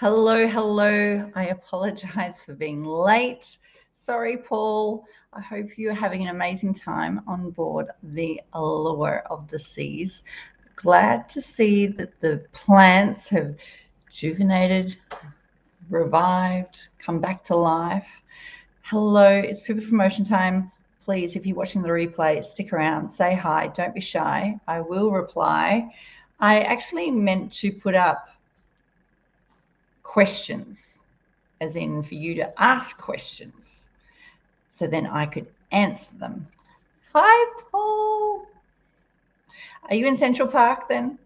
Hello, hello. I apologize for being late. Sorry, Paul. I hope you're having an amazing time on board the Allure of the Seas. Glad to see that the plants have rejuvenated, revived, come back to life. Hello, it's Pippa from Ocean Time. Please, if you're watching the replay, stick around, say hi, don't be shy. I will reply. I actually meant to put up questions, as in for you to ask questions, so then I could answer them. Hi, Paul. Are you in Central Park then?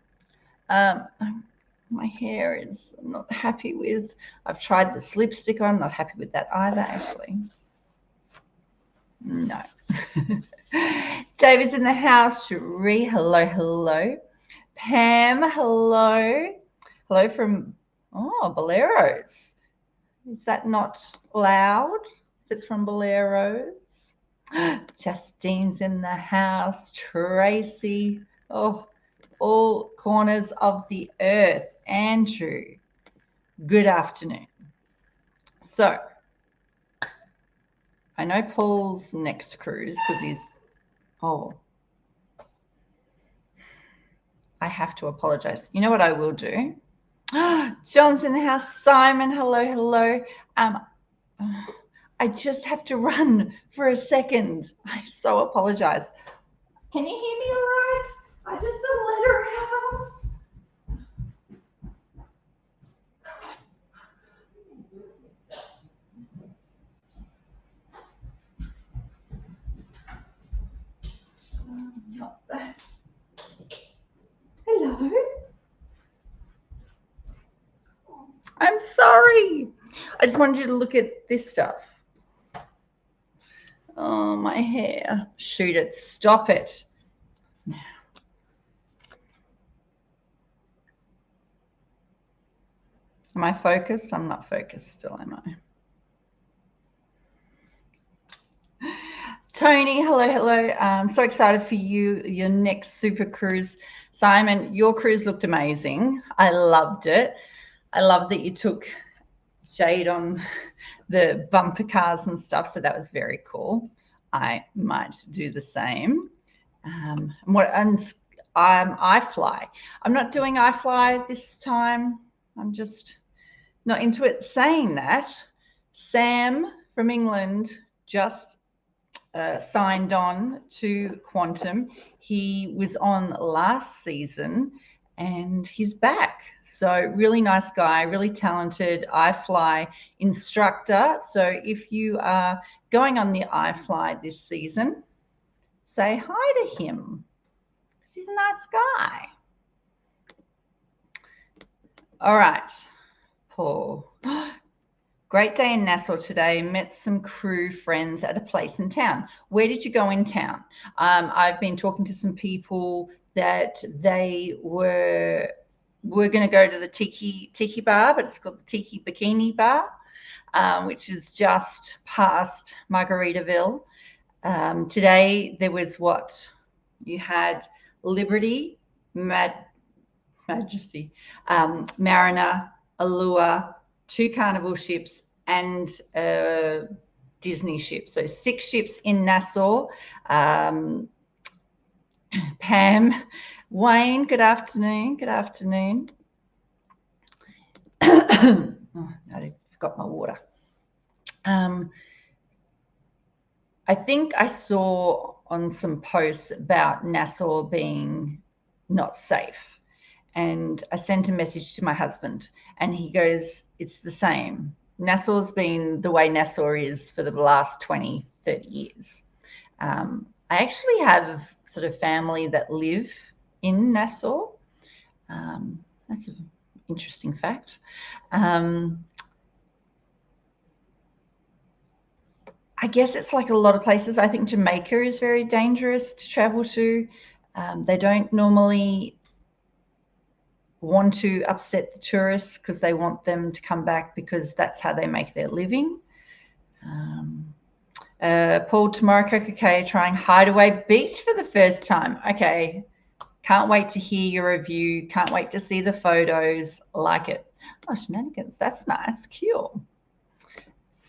My hair is I'm not happy with. I've tried this lipstick on, not happy with that either, actually. No. David's in the house. Cherie, hello, hello. Pam, hello. Hello from, Boleros. Is that not loud? If it's from Boleros. Justine's in the house. Tracy. Oh, all corners of the earth. Andrew, good afternoon. So, I know Paul's next cruise because he's, I have to apologize. You know what I will do? John's in the house. Simon, hello, hello. I just have to run for a second. I so apologize. Can you hear me all right? I just got a letter out. Not that. Hello. I'm sorry. I just wanted you to look at this stuff. Oh, my hair. Shoot it. Stop it. Am I focused? I'm not focused still, am I? Tony, hello, hello. I'm so excited for you, your next super cruise. Simon, your cruise looked amazing. I loved it. I love that you took Jade on the bumper cars and stuff, so that was very cool. I might do the same. And iFly. I'm not doing iFly this time. I'm just not into it. Saying that, Sam from England just signed on to Quantum. He was on last season and he's back. So really nice guy, really talented iFly instructor. So if you are going on the iFly this season, say hi to him. He's a nice guy. All right, Paul. Great day in Nassau today. Met some crew friends at a place in town. Where did you go in town? I've been talking to some people that they were going to go to the Tiki bar, but it's called the Tiki Bikini Bar, which is just past Margaritaville. Today there was what you had: Liberty, Majesty, Mariner, Allure, 2 Carnival ships and a Disney ship. So 6 ships in Nassau. Pam, Wayne, good afternoon. Good afternoon. I forgot my water. I think I saw on some posts about Nassau being not safe. And I sent a message to my husband and he goes, it's the same. Nassau's been the way Nassau is for the last 20, 30 years. I actually have sort of family that live in Nassau. That's an interesting fact. I guess it's like a lot of places. I think Jamaica is very dangerous to travel to. They don't normally want to upset the tourists because they want them to come back because that's how they make their living. Paul, tomorrow, Coco K trying Hideaway Beach for the first time. Okay, can't wait to hear your review. Can't wait to see the photos. Like it. Oh, shenanigans. That's nice. Cute.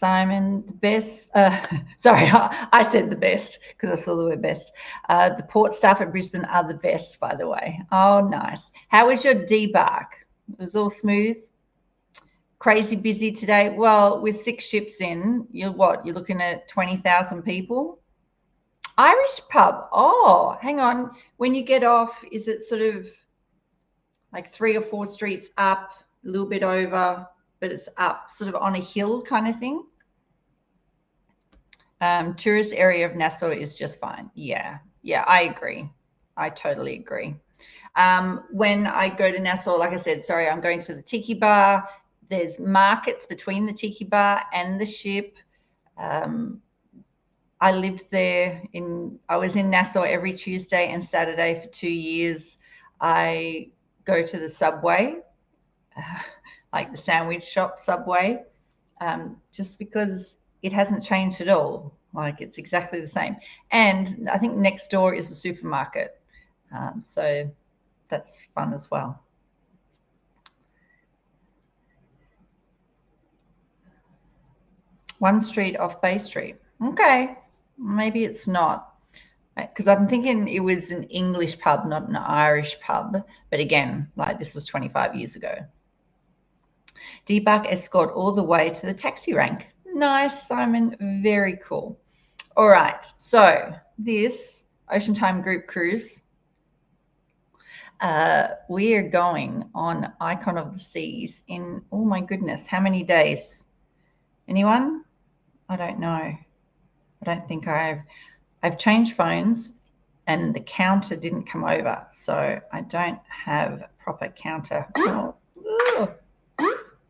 Simon, the best. Sorry, I said the best because I saw the word best. The port staff at Brisbane are the best, by the way. Oh, nice. How was your debark? It was all smooth. Crazy busy today. Well, with 6 ships in, you're looking at 20,000 people. Irish pub. Oh, hang on. When you get off, is it sort of like 3 or 4 streets up, a little bit over, but it's up, sort of on a hill kind of thing? Tourist area of Nassau is just fine. Yeah, I agree. I totally agree. When I go to Nassau, like I said, sorry, I'm going to the tiki bar. There's markets between the tiki bar and the ship. I lived there I was in Nassau every Tuesday and Saturday for 2 years. I go to the Subway, like the sandwich shop Subway, just because it hasn't changed at all. Like, it's exactly the same. And I think next door is a supermarket. So that's fun as well. One street off Bay Street. Okay, maybe it's not. Because I'm thinking it was an English pub, not an Irish pub. But again, like, this was 25 years ago. Debark escort all the way to the taxi rank. Nice, Simon. Very cool. All right. So this Ocean Time group cruise, we are going on Icon of the Seas in, oh my goodness, how many days? Anyone? I don't know. I don't think I've changed phones and the counter didn't come over, so I don't have a proper counter. Oh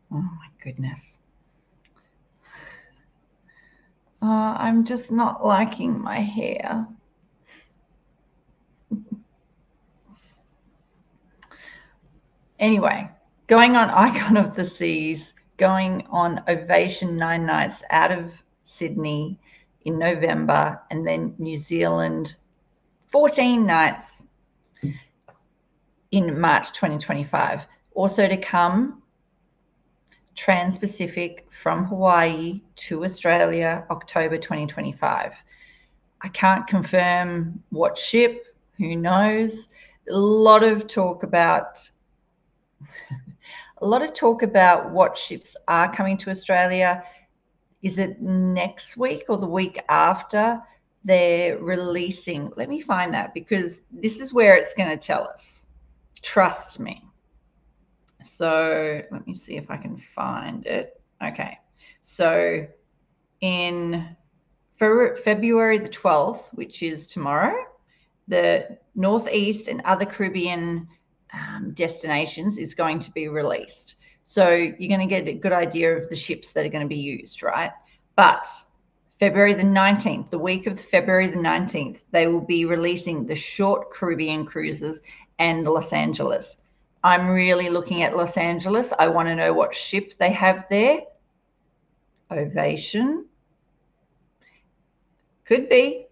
my goodness. I'm just not liking my hair. Anyway, going on Icon of the Seas, going on Ovation 9 nights out of Sydney in November, and then New Zealand 14 nights in March 2025. Also to come, Trans-Pacific from Hawaii to Australia, October 2025. I can't confirm what ship, who knows. A lot of talk about what ships are coming to Australia. Is it next week or the week after they're releasing? Let me find that, because this is where it's going to tell us. Trust me. So let me see if I can find it. Okay. So in February the 12th, which is tomorrow, the Northeast and other Caribbean destinations is going to be released. So you're going to get a good idea of the ships that are going to be used, right? But February the 19th, the week of February the 19th, they will be releasing the short Caribbean cruises and Los Angeles. I'm really looking at Los Angeles. I want to know what ship they have there. Ovation. Could be.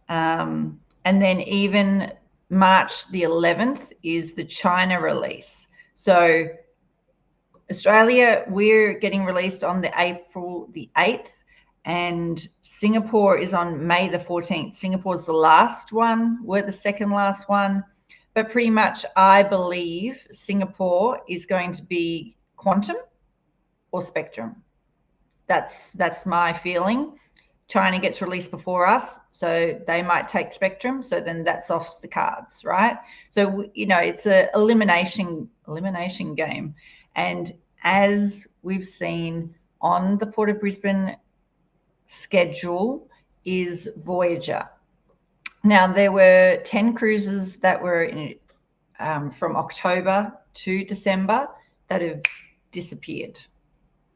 And then even March the 11th is the China release. So Australia, we're getting released on the April the 8th, and Singapore is on May the 14th. Singapore's the last one. We're the second last one. But pretty much, I believe Singapore is going to be Quantum or Spectrum. That's my feeling. China gets released before us, so they might take Spectrum. So then that's off the cards, right? So, you know, it's an elimination game. And as we've seen on the Port of Brisbane schedule is Voyager. Now, there were 10 cruises that were from October to December that have disappeared,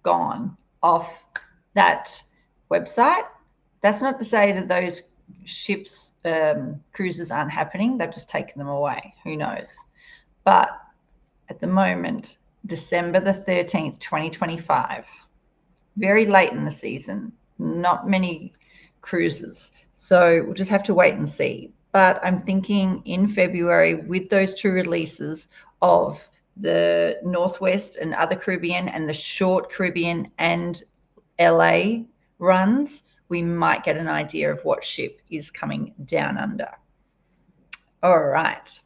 gone off that website. That's not to say that those ships, cruises aren't happening. They've just taken them away. Who knows? But at the moment, December the 13th, 2025, very late in the season, not many cruises. So we'll just have to wait and see. But I'm thinking in February, with those 2 releases of the Northwest and other Caribbean and the short Caribbean and LA runs, we might get an idea of what ship is coming down under. All right.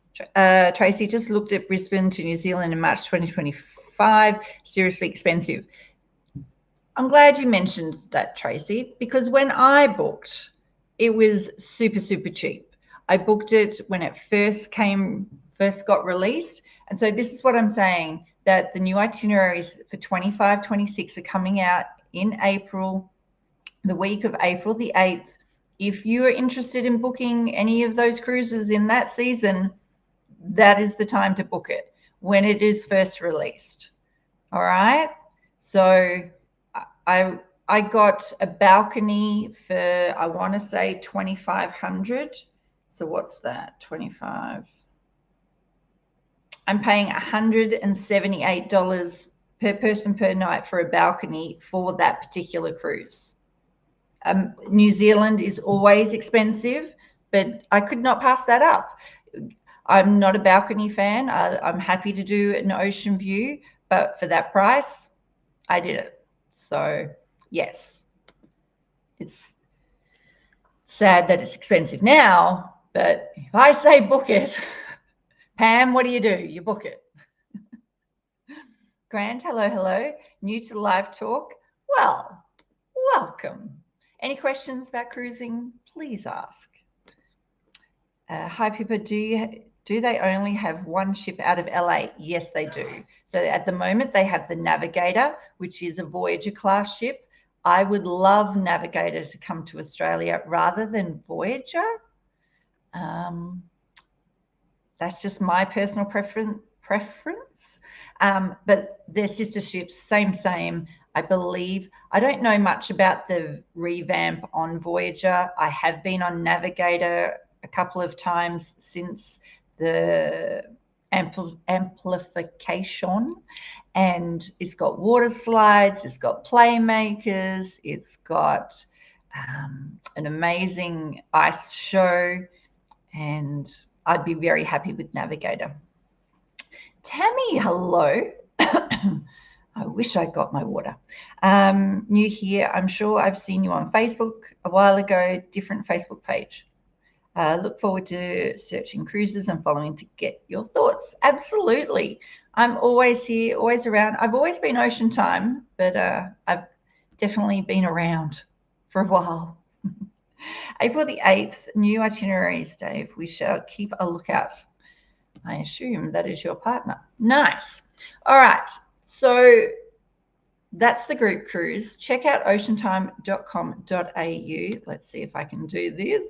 Tracy just looked at Brisbane to New Zealand in March 2025. Seriously expensive. I'm glad you mentioned that, Tracy, because when I booked, it was super, super cheap. I booked it when it first got released. And so this is what I'm saying, that the new itineraries for 25, 26 are coming out in April, the week of April the 8th. If you are interested in booking any of those cruises in that season, that is the time to book it, when it is first released. All right. So I got a balcony for, I want to say, $2,500. So what's that? 25. I'm paying $178 per person per night for a balcony for that particular cruise. New Zealand is always expensive, but I could not pass that up. I'm not a balcony fan. I'm happy to do an ocean view, but for that price, I did it. So yes, it's sad that it's expensive now, but if I say book it, Pam, what do? You book it. Grant, hello. New to live talk. Well, welcome. Any questions about cruising, please ask. Hi, Pippa. Do they only have one ship out of LA? Yes, they do. So at the moment, they have the Navigator, which is a Voyager class ship. I would love Navigator to come to Australia rather than Voyager. That's just my personal preference. But they're sister ships, same. I believe. I don't know much about the revamp on Voyager. I have been on Navigator a couple of times since the amplification, and it's got water slides, it's got playmakers, it's got an amazing ice show, and I'd be very happy with Navigator. Tammy, hello. I wish I got my water. New here. I'm sure I've seen you on Facebook a while ago, different Facebook page. Look forward to searching cruises and following to get your thoughts. Absolutely. I'm always here, always around. I've always been Ocean Time, but I've definitely been around for a while. April the 8th, new itineraries, Dave. We shall keep a lookout. I assume that is your partner. Nice. All right. So that's the group cruise. Check out oceantime.com.au. Let's see if I can do this.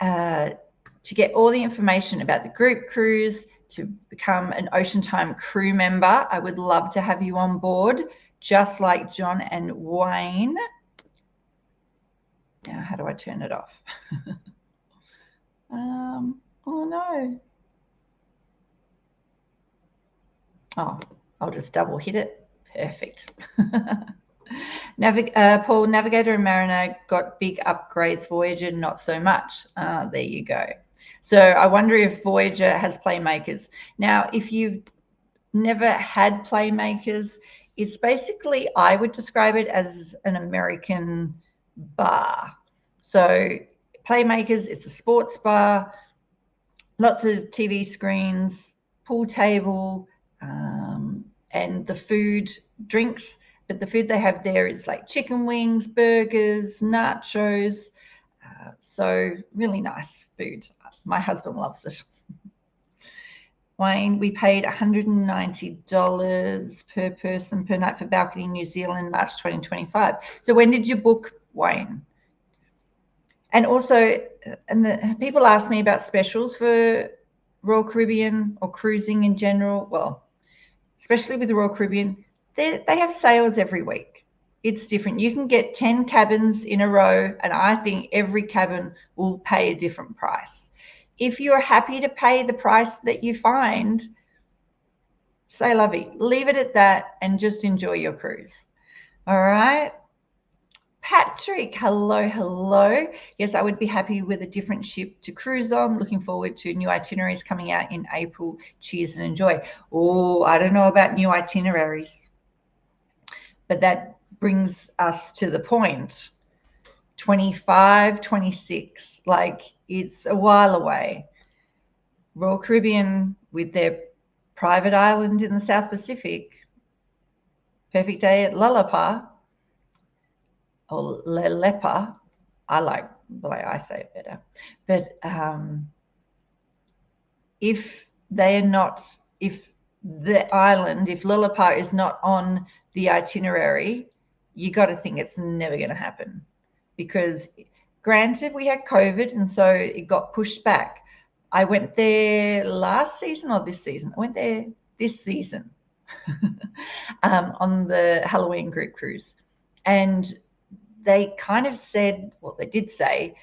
To get all the information about the group cruise, to become an Ocean Time crew member, I would love to have you on board, just like John and Wayne. Now, how do I turn it off? Oh, no. Oh, I'll just double hit it. Perfect. Paul, Navigator and Mariner got big upgrades. Voyager, not so much. There you go. So I wonder if Voyager has playmakers. Now, if you've never had playmakers, it's basically, I would describe it as an American bar. So playmakers, it's a sports bar, lots of TV screens, pool table, and the food, drinks. But the food they have there is like chicken wings, burgers, nachos. So really nice food. My husband loves it. Wayne, we paid $190 per person per night for balcony New Zealand, March 2025. So when did you book, Wayne? And also, and people ask me about specials for Royal Caribbean or cruising in general. Well, especially with the Royal Caribbean, they have sales every week. It's different. You can get 10 cabins in a row, and I think every cabin will pay a different price. If you're happy to pay the price that you find, say lovey, leave it at that and just enjoy your cruise. All right. Patrick, hello. Yes, I would be happy with a different ship to cruise on. Looking forward to new itineraries coming out in April. Cheers and enjoy. Oh, I don't know about new itineraries, but that brings us to the point. 25, 26, like it's a while away. Royal Caribbean with their private island in the South Pacific. Perfect day at Lalapa. Or Lelepa. I like the way I say it better. But if they are not, if the island, if Lelepa is not on the itinerary, you got to think it's never going to happen. Because granted, we had COVID and so it got pushed back. I went there last season or this season? I went there this season on the Halloween group cruise. And they kind of said, well, they did say,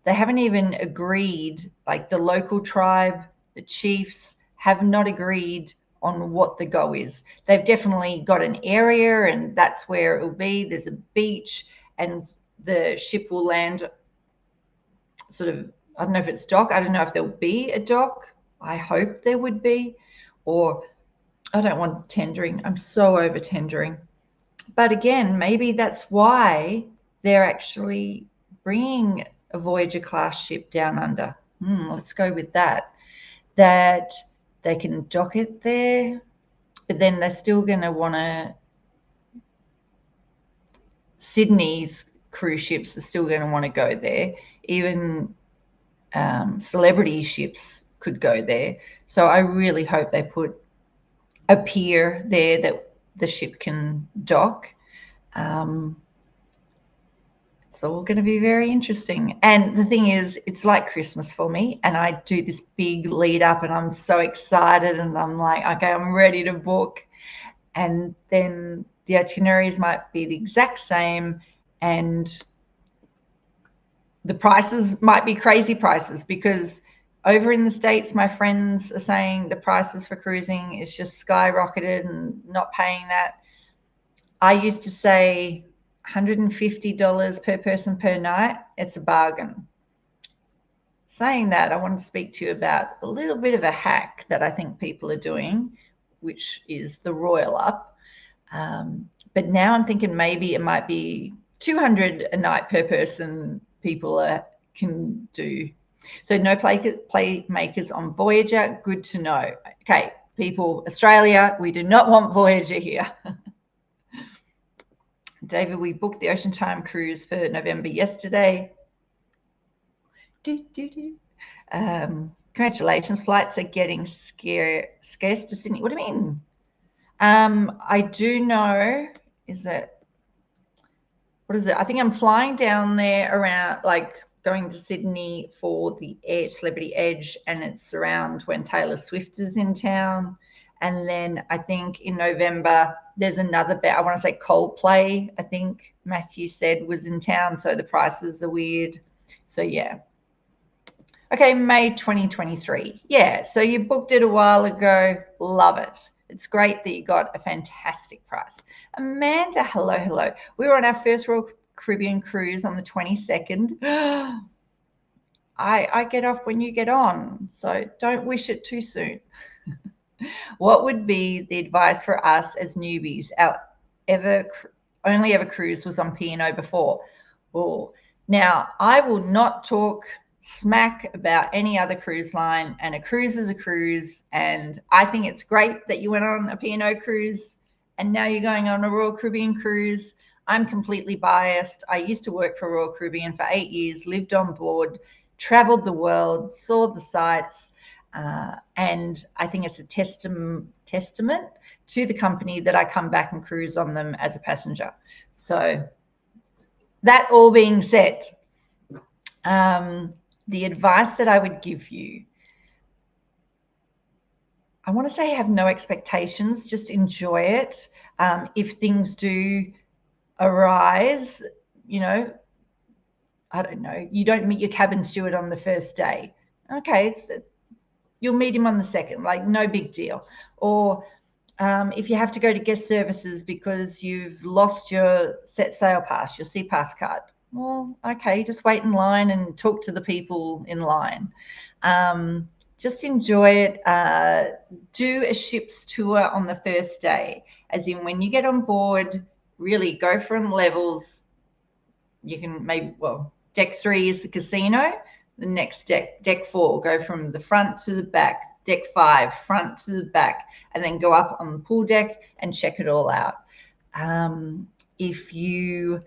they haven't even agreed, like the local tribe, the chiefs have not agreed on what the go is. They've definitely got an area and that's where it will be. There's a beach and the ship will land sort of, I don't know if it's dock. I don't know if there'll be a dock. I hope there would be. Or I don't want tendering. I'm so over tendering. But again, maybe that's why they're actually bringing a Voyager class ship down under. Let's go with that. That they can dock it there, but then they're still going to want to, Sydney's cruise ships are still going to want to go there. Even celebrity ships could go there. So I really hope they put a pier there that the ship can dock. It's all going to be very interesting. And the thing is, it's like Christmas for me. And I do this big lead up and I'm so excited and I'm like, okay, I'm ready to book. And then the itineraries might be the exact same and the prices might be crazy prices, because over in the States, my friends are saying the prices for cruising is just skyrocketed and not paying that. I used to say $150 per person per night. It's a bargain. Saying that, I want to speak to you about a little bit of a hack that I think people are doing, which is the Royal Up. But now I'm thinking maybe it might be $200 a night per person people can do. So no playmakers on Voyager. Good to know. Okay, people, Australia, we do not want Voyager here. David, we booked the Ocean Time cruise for November yesterday. Congratulations. Flights are getting scarce to Sydney. What do you mean? I do know, what is it? I think I'm flying down there around, like going to Sydney for the Celebrity Edge, and it's around when Taylor Swift is in town. And then I think in November, there's another, I want to say Coldplay, I think Matthew said was in town. So the prices are weird. So yeah. Okay, May 2023. Yeah, so you booked it a while ago. Love it. It's great that you got a fantastic price. Amanda, hello. We were on our first Royal Caribbean cruise on the 22nd. I get off when you get on, so don't wish it too soon. What would be the advice for us as newbies? Our only ever cruise was on P&O before. Oh, now I will not talk smack about any other cruise line, and a cruise is a cruise, and I think it's great that you went on a P&O cruise and now you're going on a Royal Caribbean cruise. I'm completely biased. I used to work for Royal Caribbean for 8 years, lived on board, traveled the world, saw the sights, and I think it's a testament to the company that I come back and cruise on them as a passenger. So that all being said, the advice that I would give you, I want to say have no expectations, just enjoy it. If things do arise, I don't know, you don't meet your cabin steward on the first day. Okay, you'll meet him on the second, like no big deal. Or if you have to go to guest services because you've lost your set sail pass, your sea pass card, well, okay, just wait in line and talk to the people in line. Just enjoy it. Do a ship's tour on the first day, as in when you get on board, really go from levels. You can maybe, well, deck 3 is the casino. The next deck 4, go from the front to the back. Deck 5, front to the back, and then go up on the pool deck and check it all out. If you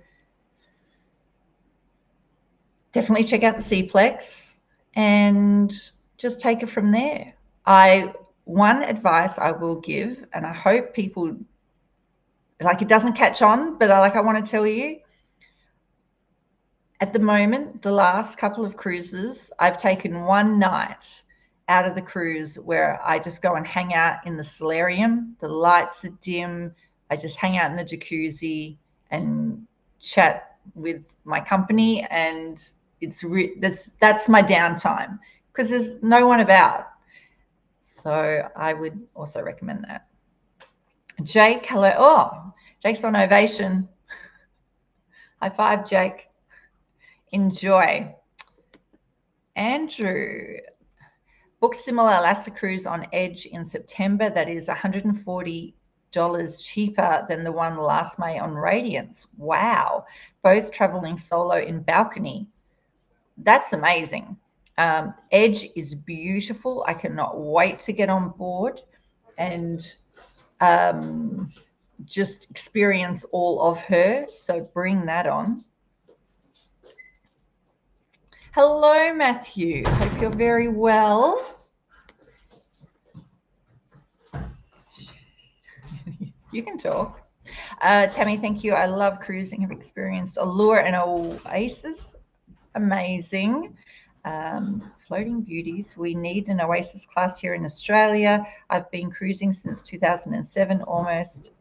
definitely check out the Seaplex and just take it from there. One advice I will give, and I hope people, like, it doesn't catch on, but I want to tell you, at the moment, the last couple of cruises, I've taken one night out of the cruise where I just go and hang out in the solarium. The lights are dim. I just hang out in the jacuzzi and chat with my company, and that's my downtime because there's no one about. So I would also recommend that. Jake, hello. Oh, Jake's on Ovation. High five, Jake. Enjoy. Andrew, book similar Alaska cruise on Edge in September. That is $140 cheaper than the one last May on Radiance. Wow. Both traveling solo in balcony. That's amazing. Edge is beautiful. I cannot wait to get on board and just experience all of her. So bring that on. Hello, Matthew. Hope you're very well. You can talk. Tammy, thank you. I love cruising. I've experienced Allure and Oasis. Amazing. Floating beauties. We need an Oasis class here in Australia. I've been cruising since 2007, almost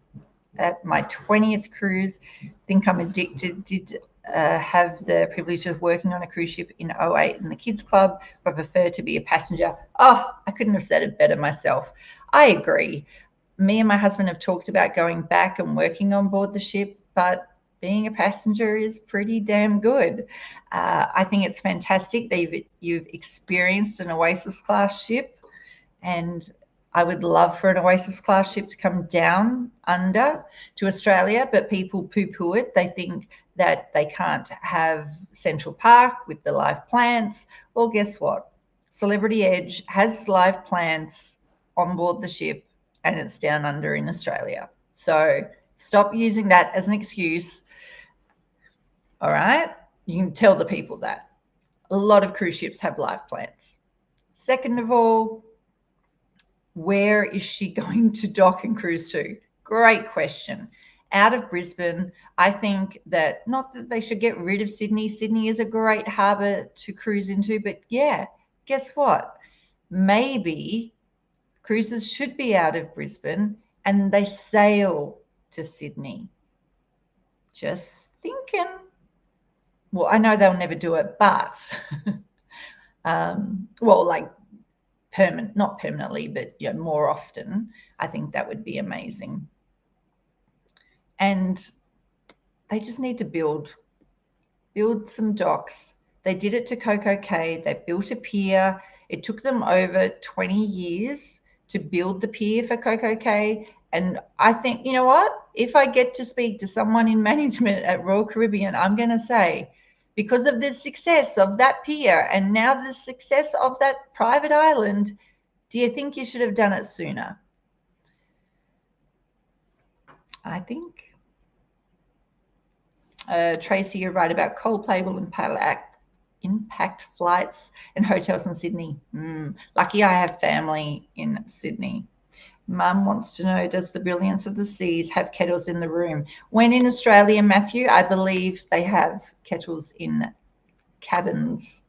at my 20th cruise. Think I'm addicted. Did have the privilege of working on a cruise ship in 2008 in the kids club, but I prefer to be a passenger. Oh, I couldn't have said it better myself. I agree. Me and my husband have talked about going back and working on board the ship, but being a passenger is pretty damn good. I think it's fantastic that you've experienced an Oasis class ship, and I would love for an Oasis class ship to come down under to Australia, but people poo-poo it. They think that they can't have Central Park with the live plants. Well, guess what? Celebrity Edge has live plants on board the ship, and it's down under in Australia. So stop using that as an excuse. All right? You can tell the people that. A lot of cruise ships have live plants. Second of all, where is she going to dock and cruise to? Great question. Out of Brisbane, I think that, not that they should get rid of Sydney. Sydney is a great harbour to cruise into, but yeah, guess what? Maybe cruises should be out of Brisbane and they sail to Sydney. Just thinking. Well, I know they'll never do it, but well, like not permanently, but more often. I think that would be amazing. And they just need to build some docks. They did it to Coco Cay. They built a pier. It took them over 20 years to build the pier for Coco Cay. And I think, you know what? If I get to speak to someone in management at Royal Caribbean, I'm going to say, because of the success of that pier and now the success of that private island, do you think you should have done it sooner? I think. Tracy, you're right about Coldplay will impact flights and hotels in Sydney. Lucky I have family in Sydney. Mum wants to know, does the Brilliance of the Seas have kettles in the room? When in Australia, Matthew, I believe they have kettles in cabins.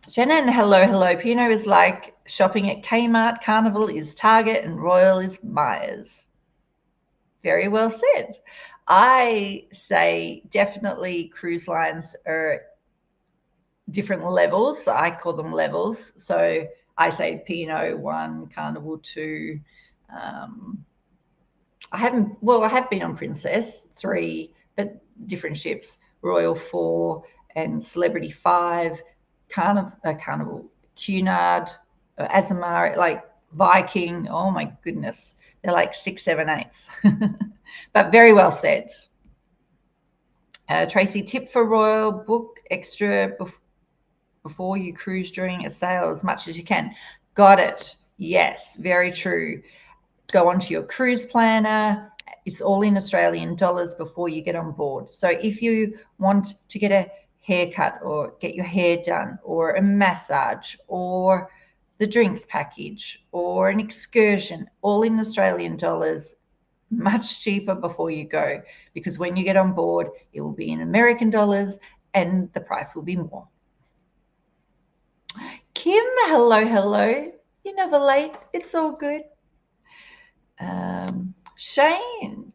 Shannon, hello. Pino is like shopping at Kmart, Carnival is Target, and Royal is Myers. Very well said. I say definitely cruise lines are different levels. I call them levels. So I say P&O 1, Carnival 2, I have been on Princess 3, but different ships, Royal 4 and Celebrity 5, Carnival, Cunard, Azamara, like Viking. Oh my goodness. They're like 6, 7, 8s. But very well said. Tracy, tip for Royal, book extra before you cruise during a sail as much as you can. Got it. Yes, very true. Go onto your cruise planner. It's all in Australian dollars before you get on board. So if you want to get a haircut or get your hair done or a massage or the drinks package or an excursion, all in Australian dollars, much cheaper before you go, because when you get on board, it will be in American dollars and the price will be more. Kim, hello, hello. You're never late. It's all good. Shane,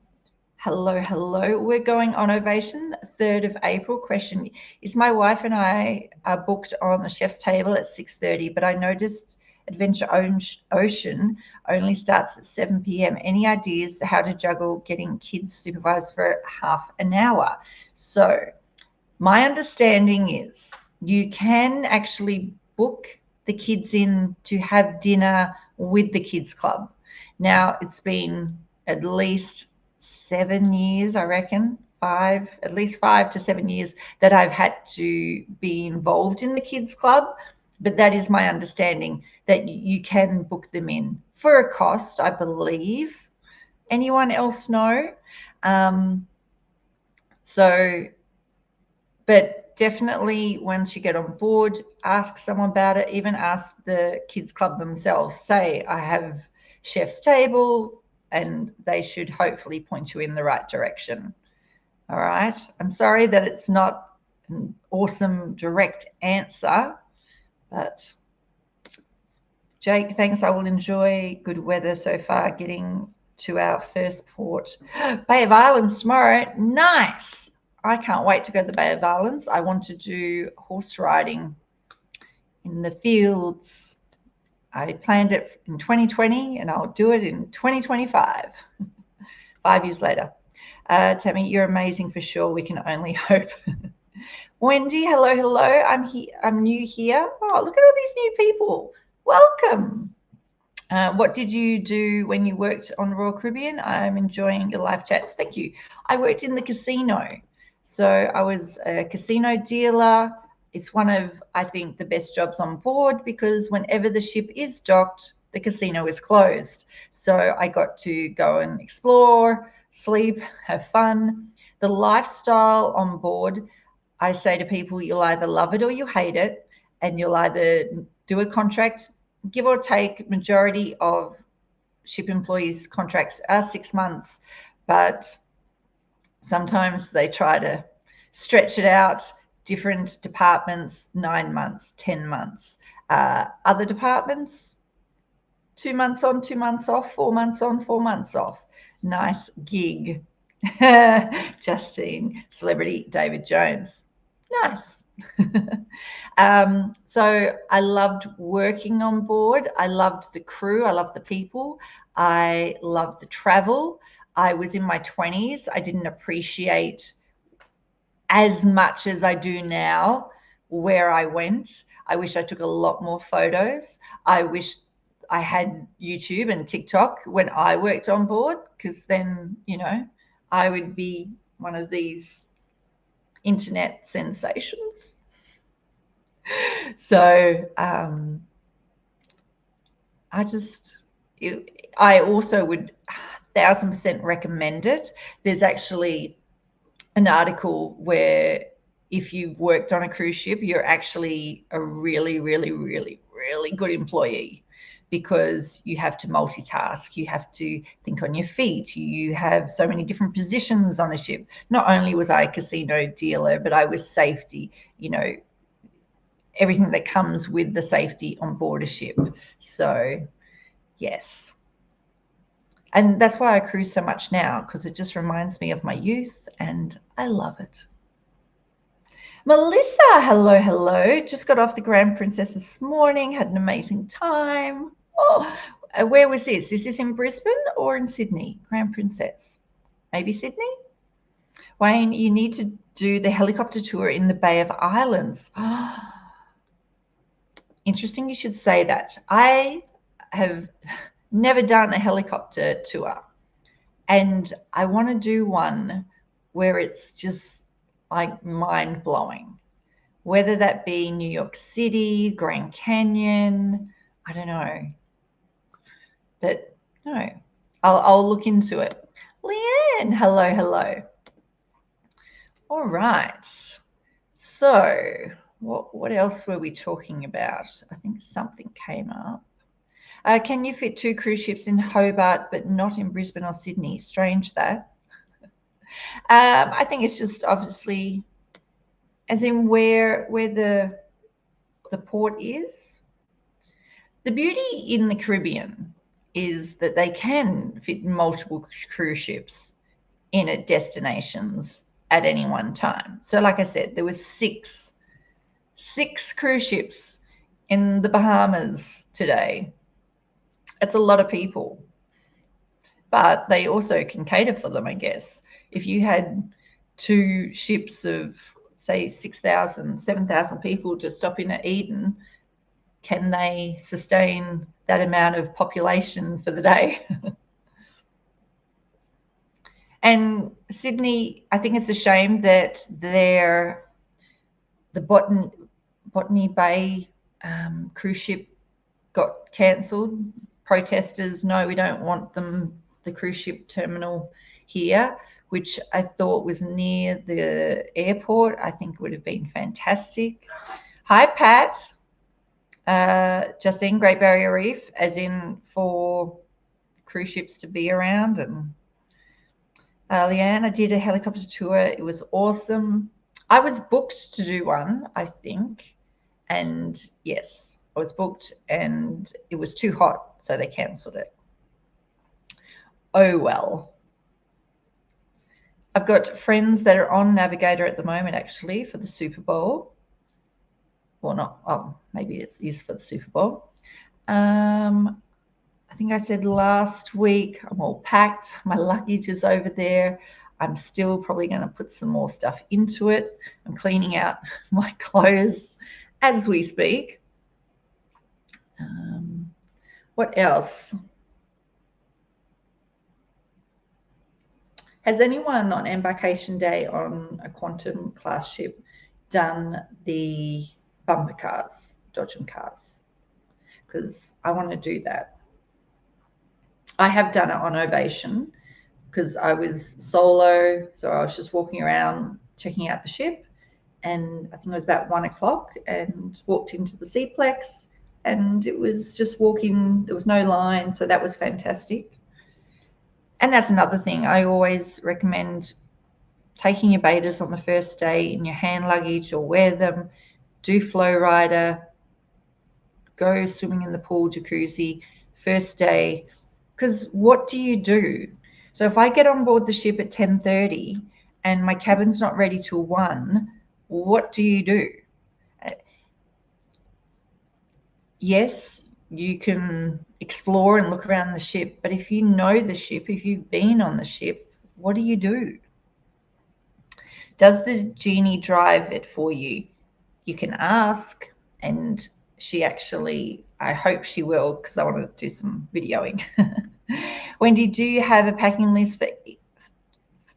hello, hello. We're going on Ovation, 3rd of April. Question is, my wife and I are booked on the chef's table at 6:30, but I noticed Adventure Ocean only starts at 7 p.m. Any ideas how to juggle getting kids supervised for half an hour? So my understanding is you can actually book the kids in to have dinner with the kids club. Now it's been at least 7 years, I reckon, at least 5 to 7 years that I've had to be involved in the kids club. But that is my understanding, that you can book them in for a cost, I believe. Anyone else know? But definitely once you get on board, ask someone about it, even ask the kids club themselves. Say, I have chef's table, and they should hopefully point you in the right direction. All right. I'm sorry that it's not an awesome direct answer, but Jake, thanks. I will enjoy good weather so far getting to our first port. Bay of Islands tomorrow. Nice. I can't wait to go to the Bay of Islands. I want to do horse riding in the fields. I planned it in 2020 and I'll do it in 2025, 5 years later. Tammy, you're amazing for sure. We can only hope. Wendy, hello, hello. I'm here. I'm new here. Oh, look at all these new people. Welcome. What did you do when you worked on Royal Caribbean? I'm enjoying your live chats. Thank you. I worked in the casino. So I was a casino dealer. It's one of, I think, the best jobs on board, because whenever the ship is docked, the casino is closed. So I got to go and explore, sleep, have fun. The lifestyle on board, I say to people, you'll either love it or you hate it, and you'll either do a contract, give or take. Majority of ship employees' contracts are 6 months, but sometimes they try to stretch it out. Different departments, 9 months, 10 months. Other departments, 2 months on, 2 months off, 4 months on, 4 months off. Nice gig. Justine, celebrity David Jones. Nice. So I loved working on board. I loved the crew. I loved the people. I loved the travel. I was in my 20s. I didn't appreciate as much as I do now where I went. I wish I took a lot more photos. I wish I had YouTube and TikTok when I worked on board, because then, you know, I would be one of these internet sensations. So I also would 1000% recommend it. There's actually an article where if you've worked on a cruise ship, you're actually a really, really, really, really good employee, because you have to multitask. You have to think on your feet. You have so many different positions on a ship. Not only was I a casino dealer, but I was safety, you know, everything that comes with the safety on board a ship. So yes. And that's why I cruise so much now, because it just reminds me of my youth, and I love it. Melissa, hello, hello. Just got off the Grand Princess this morning, had an amazing time. Oh, Where was this? Is this in Brisbane or in Sydney? Crown Princess. Maybe Sydney? Wayne, you need to do the helicopter tour in the Bay of Islands. Interesting you should say that. I have never done a helicopter tour, and I want to do one where it's just like mind-blowing, whether that be New York City, Grand Canyon, I don't know. But no, I'll look into it. Leanne, hello. All right. So what else were we talking about? I think something came up. Can you fit 2 cruise ships in Hobart but not in Brisbane or Sydney? Strange that. I think it's just obviously as in where the port is. The beauty in the Caribbean is that they can fit multiple cruise ships in at destinations at any one time. So like I said, there was six cruise ships in the Bahamas today. It's a lot of people, but they also can cater for them, I guess. If you had 2 ships of say 6,000, 7,000 people to stop in at Eden, can they sustain that amount of population for the day? And Sydney, I think it's a shame that the Botany Bay cruise ship got cancelled. Protesters, no, we don't want the cruise ship terminal here, which I thought was near the airport. I think would have been fantastic. Hi, Pat. Justine, Great Barrier Reef, as in for cruise ships to be around. And Leanne, I did a helicopter tour. It was awesome. I was booked to do one, I think. And yes, I was booked and it was too hot, so they cancelled it. Oh, well. I've got friends that are on Navigator at the moment, actually, for the Super Bowl. Well, not, oh, maybe it is for the Super Bowl. I think I said last week, I'm all packed. My luggage is over there. I'm still probably going to put some more stuff into it. I'm cleaning out my clothes as we speak. What else? Has anyone on embarkation day on a Quantum class ship done the bumper cars, Dodgem cars? Because I want to do that. I have done it on Ovation because I was solo, so I was just walking around checking out the ship, and I think it was about 1 o'clock, and walked into the Seaplex, and it was just walking. There was no line, so that was fantastic. And that's another thing. I always recommend taking your betas on the first day in your hand luggage or wear them. Do flow rider, go swimming in the pool, jacuzzi, first day. Because what do you do? So if I get on board the ship at 10:30 and my cabin's not ready till 1, what do you do? Yes, you can explore and look around the ship, but if you know the ship, if you've been on the ship, what do you do? Does the genie drive it for you? You can ask, and she actually, I hope she will, because I want to do some videoing. Wendy, do you have a packing list for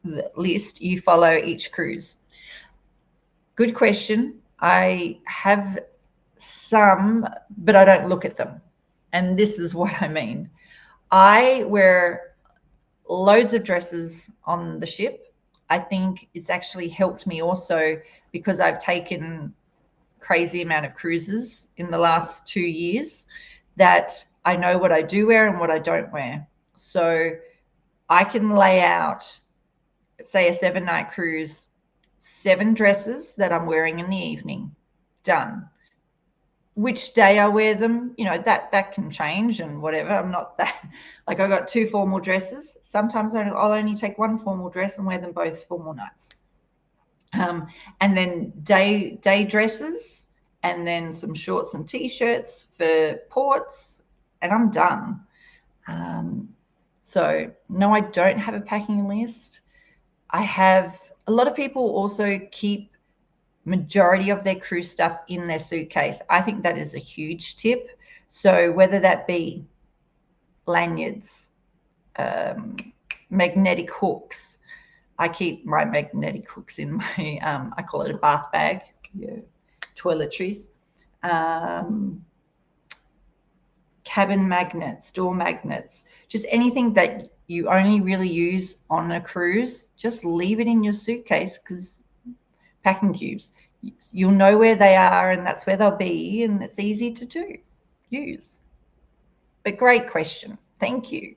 the list you follow each cruise? Good question. I have some, but I don't look at them. And this is what I mean. I wear loads of dresses on the ship. I think it's actually helped me also because I've taken crazy amount of cruises in the last 2 years that I know what I do wear and what I don't wear. So I can lay out, say, a 7-night cruise, 7 dresses that I'm wearing in the evening. Done. Which day I wear them, you know, that can change and whatever. I'm not that, like I got 2 formal dresses. Sometimes I'll only take 1 formal dress and wear them both formal nights. And then day dresses, and then some shorts and t-shirts for ports, and I'm done. So no, I don't have a packing list. I have a lot of people also keep majority of their cruise stuff in their suitcase. I think that is a huge tip. So whether that be lanyards, magnetic hooks. I keep my magnetic hooks in my, I call it a bath bag, toiletries. Cabin magnets, door magnets, just anything that you only really use on a cruise, just leave it in your suitcase, because packing cubes, you'll know where they are and that's where they'll be, and it's easy to use. But great question. Thank you.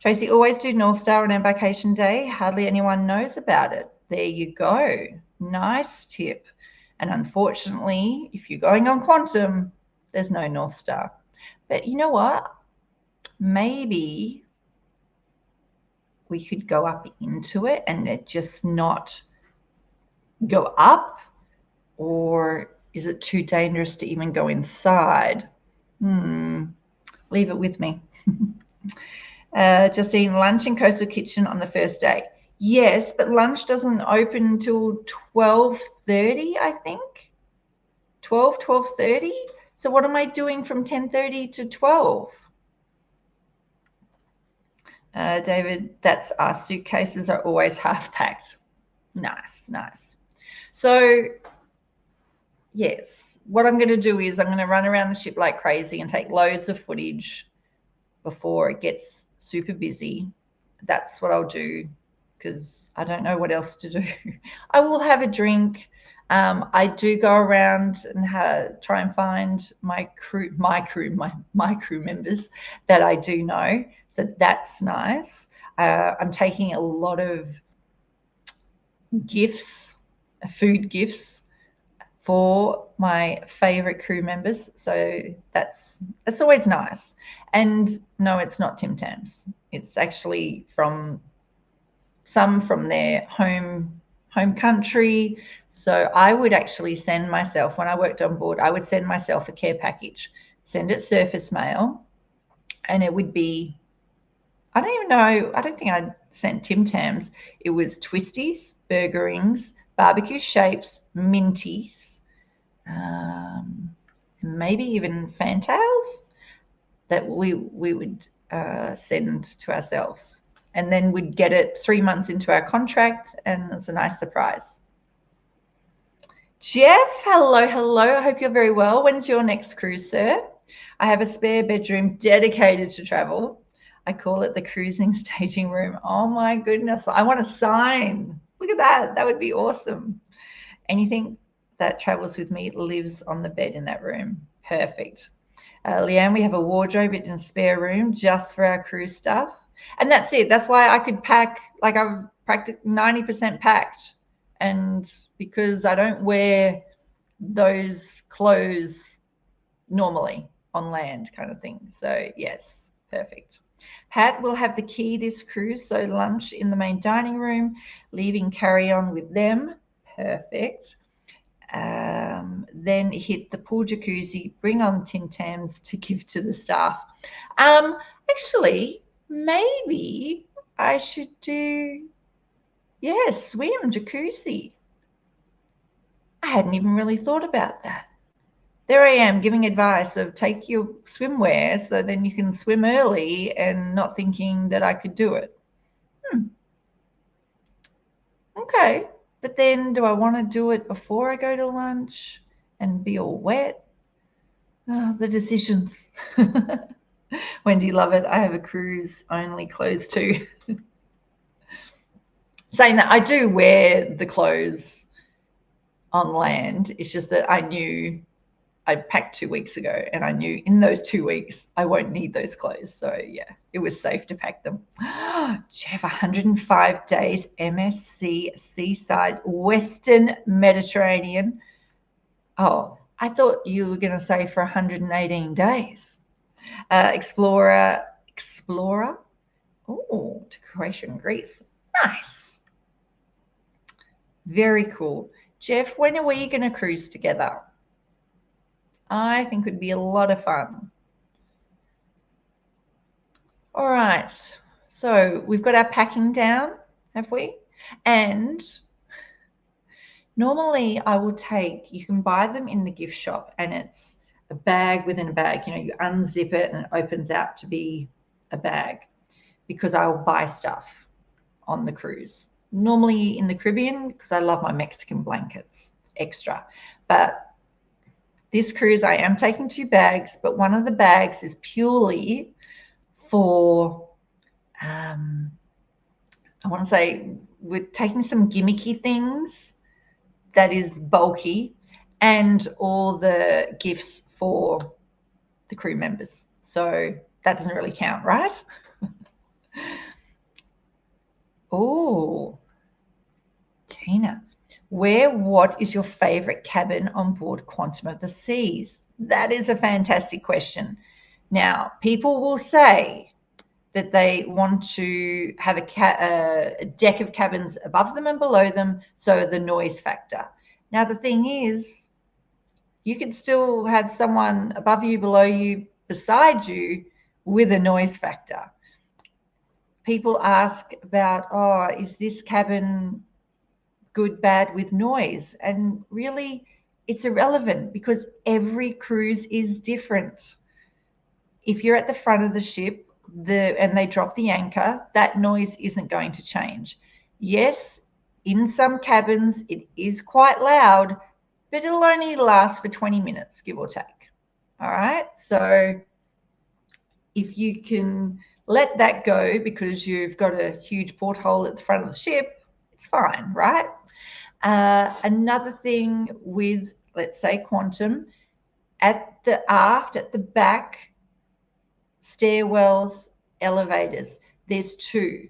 Tracy, always do North Star on embarkation day. Hardly anyone knows about it. There you go. Nice tip. And unfortunately, if you're going on Quantum, there's no North Star. But you know what? Maybe we could go up into it and it just not go up, or is it too dangerous to even go inside? Leave it with me. Justine, lunch in Coastal Kitchen on the first day. Yes, but lunch doesn't open until 12:30, I think. 12:30. So what am I doing from 10:30 to 12? David, that's our suitcases are always half packed. Nice, nice. So yes, what I'm going to do is I'm going to run around the ship like crazy and take loads of footage before it gets super busy. That's what I'll do, because I don't know what else to do. I will have a drink. I do go around and try and find my crew members that I do know. So that's nice. I'm taking a lot of gifts, food gifts for my favorite crew members. So that's always nice. And no, it's not Tim Tams. It's actually from their home country. So I would actually send myself, when I worked on board, I would send myself a care package, send it surface mail, and it would be, I don't even know, I don't think I sent Tim Tams. It was twisties, burger rings, barbecue shapes, minties, maybe even fantails that we would send to ourselves. And then we'd get it 3 months into our contract, and it's a nice surprise. Jeff, hello, hello. I hope you're very well. When's your next cruise, sir? I have a spare bedroom dedicated to travel. I call it the cruising staging room. Oh my goodness. I want to sign. Look at that. That would be awesome. Anything that travels with me lives on the bed in that room. Perfect. Leanne, we have a wardrobe in a spare room just for our cruise stuff. And that's it. That's why I could pack, like I've practically 90% packed. And because I don't wear those clothes normally on land kind of thing. So yes, perfect. Pat will have the key this cruise, so lunch in the main dining room, leaving carry-on with them. Perfect. Then hit the pool jacuzzi, bring on Tim Tams to give to the staff. Actually, maybe I should do, swim, jacuzzi. I hadn't even really thought about that. There I am giving advice of take your swimwear so then you can swim early, and not thinking that I could do it. Okay. But then do I want to do it before I go to lunch and be all wet? Oh, the decisions. Wendy, love it. I have a cruise only clothes too. Saying that, I do wear the clothes on land. It's just that I knew I packed 2 weeks ago, and I knew in those 2 weeks I won't need those clothes. So yeah, it was safe to pack them. Jeff, 105 days, MSC Seaside, Western Mediterranean. Oh, I thought you were going to say for 118 days. Explorer. Oh, to Croatia and Greece. Nice. Very cool. Jeff, when are we going to cruise together? I think it would be a lot of fun. All right. So we've got our packing down, have we? And normally I will take, you can buy them in the gift shop and it's a bag within a bag. You know, you unzip it and it opens out to be a bag because I'll buy stuff on the cruise. Normally in the Caribbean because I love my Mexican blankets extra. But this cruise I am taking 2 bags, but one of the bags is purely for, I want to say we're taking some gimmicky things that is bulky and all the gifts for the crew members. So that doesn't really count, right? Oh, Tina, what is your favorite cabin on board Quantum of the Seas? That is a fantastic question. Now, people will say that they want to have a deck of cabins above them and below them, so the noise factor. Now, the thing is, you could still have someone above you, below you, beside you with a noise factor. People ask about, oh, is this cabin good, bad with noise? And really, it's irrelevant because every cruise is different. If you're at the front of the ship and they drop the anchor, that noise isn't going to change. Yes, in some cabins it is quite loud, but it'll only last for 20 minutes, give or take. All right, so if you can let that go because you've got a huge porthole at the front of the ship, it's fine, right? Another thing with, let's say, Quantum, at the aft, at the back, stairwells, elevators, there's two,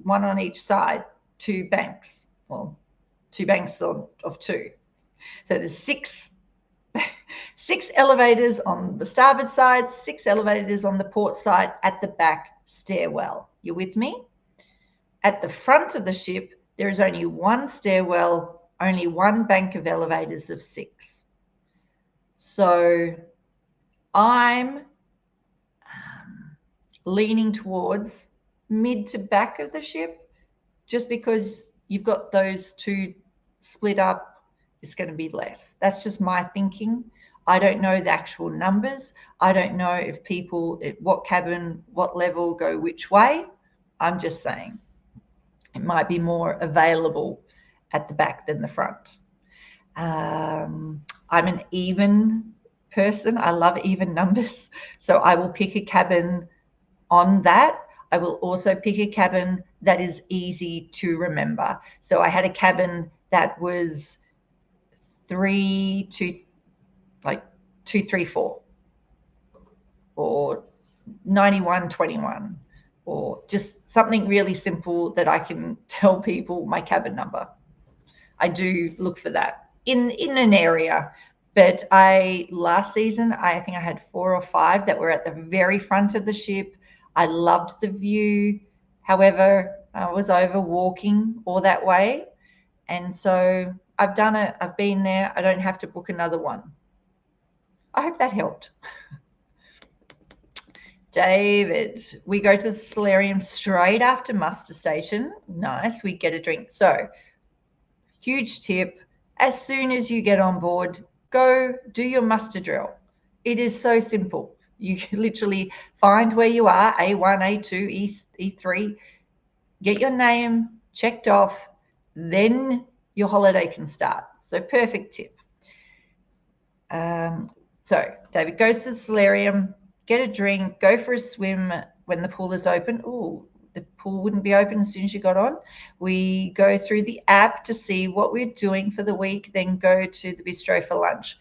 one on each side, 2 banks, well, 2 banks of 2. So there's 6 elevators on the starboard side, 6 elevators on the port side at the back stairwell. You with me? At the front of the ship, there is only 1 stairwell, only 1 bank of elevators of 6. So I'm leaning towards mid to back of the ship, just because you've got those 2 split up, it's going to be less. That's just my thinking. I don't know the actual numbers. I don't know if people at what cabin, what level go which way. I'm just saying it might be more available at the back than the front. I'm an even person. I love even numbers. So I will pick a cabin on that. I will also pick a cabin that is easy to remember. So I had a cabin that was 3, 2, like 2, 3, 4, or 91, 21, or just something really simple that I can tell people my cabin number. I do look for that in an area. But last season, I think I had 4 or 5 that were at the very front of the ship. I loved the view. However, I was over walking all that way. And so I've done it. I've been there. I don't have to book another one. I hope that helped. David, we go to the solarium straight after muster station. Nice. We get a drink. So, huge tip. As soon as you get on board, go do your muster drill. It is so simple. You can literally find where you are, A1, A2, E3, get your name checked off, then your holiday can start. So perfect tip. So David goes to the solarium, get a drink, go for a swim when the pool is open. Oh, the pool wouldn't be open as soon as you got on. We go through the app to see what we're doing for the week, then go to the bistro for lunch.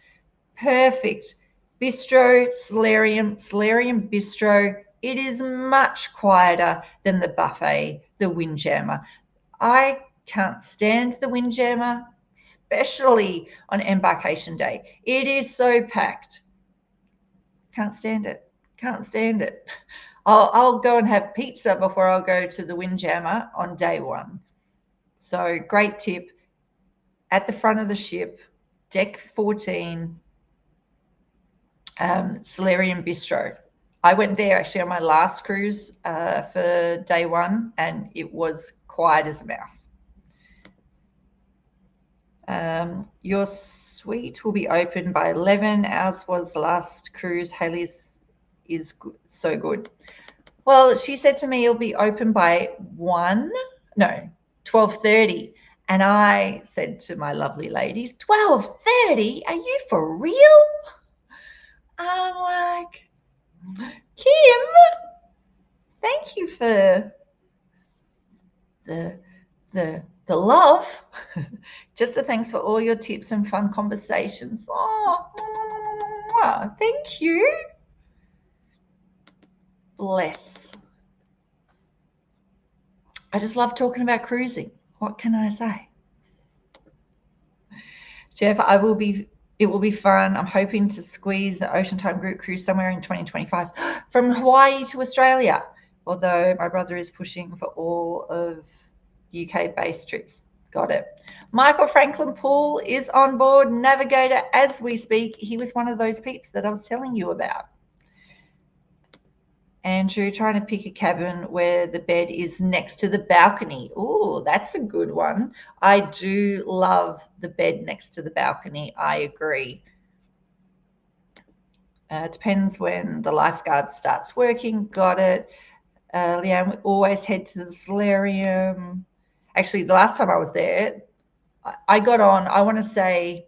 Perfect. Bistro, solarium bistro. It is much quieter than the buffet, the Windjammer. I can't stand the Windjammer, especially on embarkation day. It is so packed. Can't stand it. Can't stand it. I'll go and have pizza before I'll go to the Windjammer on day 1. So great tip. At the front of the ship, deck 14, solarium bistro. I went there actually on my last cruise for day one, and it was quiet as a mouse. Your suite will be open by 11. Ours was the last cruise. Haley's is good, so good. Well, she said to me it'll be open by 12:30. And I said to my lovely ladies, 12:30? Are you for real? I'm like, Kim, thank you for the love. Just a thanks for all your tips and fun conversations. Oh, thank you. Bless. I just love talking about cruising. What can I say? Jeff, it will be fun. I'm hoping to squeeze an Ocean Time group cruise somewhere in 2025 from Hawaii to Australia, although my brother is pushing for all of UK-based trips. Got it. Michael Franklin Poole is on board Navigator as we speak. He was one of those peeps that I was telling you about. Andrew, trying to pick a cabin where the bed is next to the balcony. Oh, that's a good one. I do love the bed next to the balcony. I agree. Depends when the lifeguard starts working. Got it. Leanne, we always head to the solarium. Actually, the last time I was there, I got on, I want to say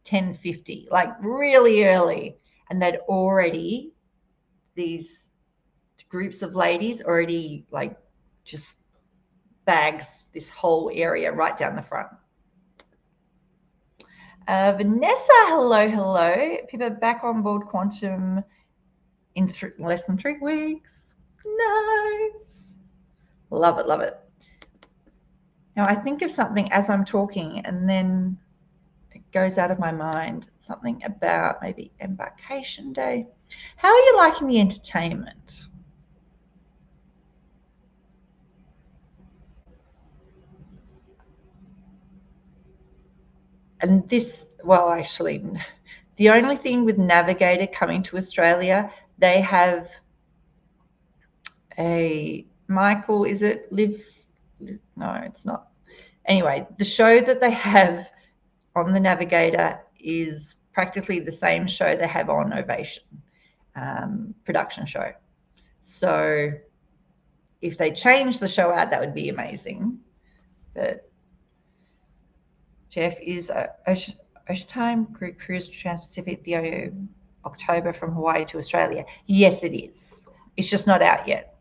10:50, like really early. And they'd already, these groups of ladies already like just bags this whole area right down the front. Vanessa, hello. People back on board Quantum in less than 3 weeks. Nice. Love it. Now I think of something as I'm talking and then it goes out of my mind. Something about maybe embarkation day. How are you liking the entertainment? And this, well, actually, the only thing with Navigator coming to Australia, they have a Michael, is it lives? No, it's not. Anyway, the show that they have on the Navigator is practically the same show they have on Ovation, production show. So if they change the show out, that would be amazing. But Jeff, is Ocean Time cruise Trans-Pacific the October from Hawaii to Australia? Yes, it is. It's just not out yet.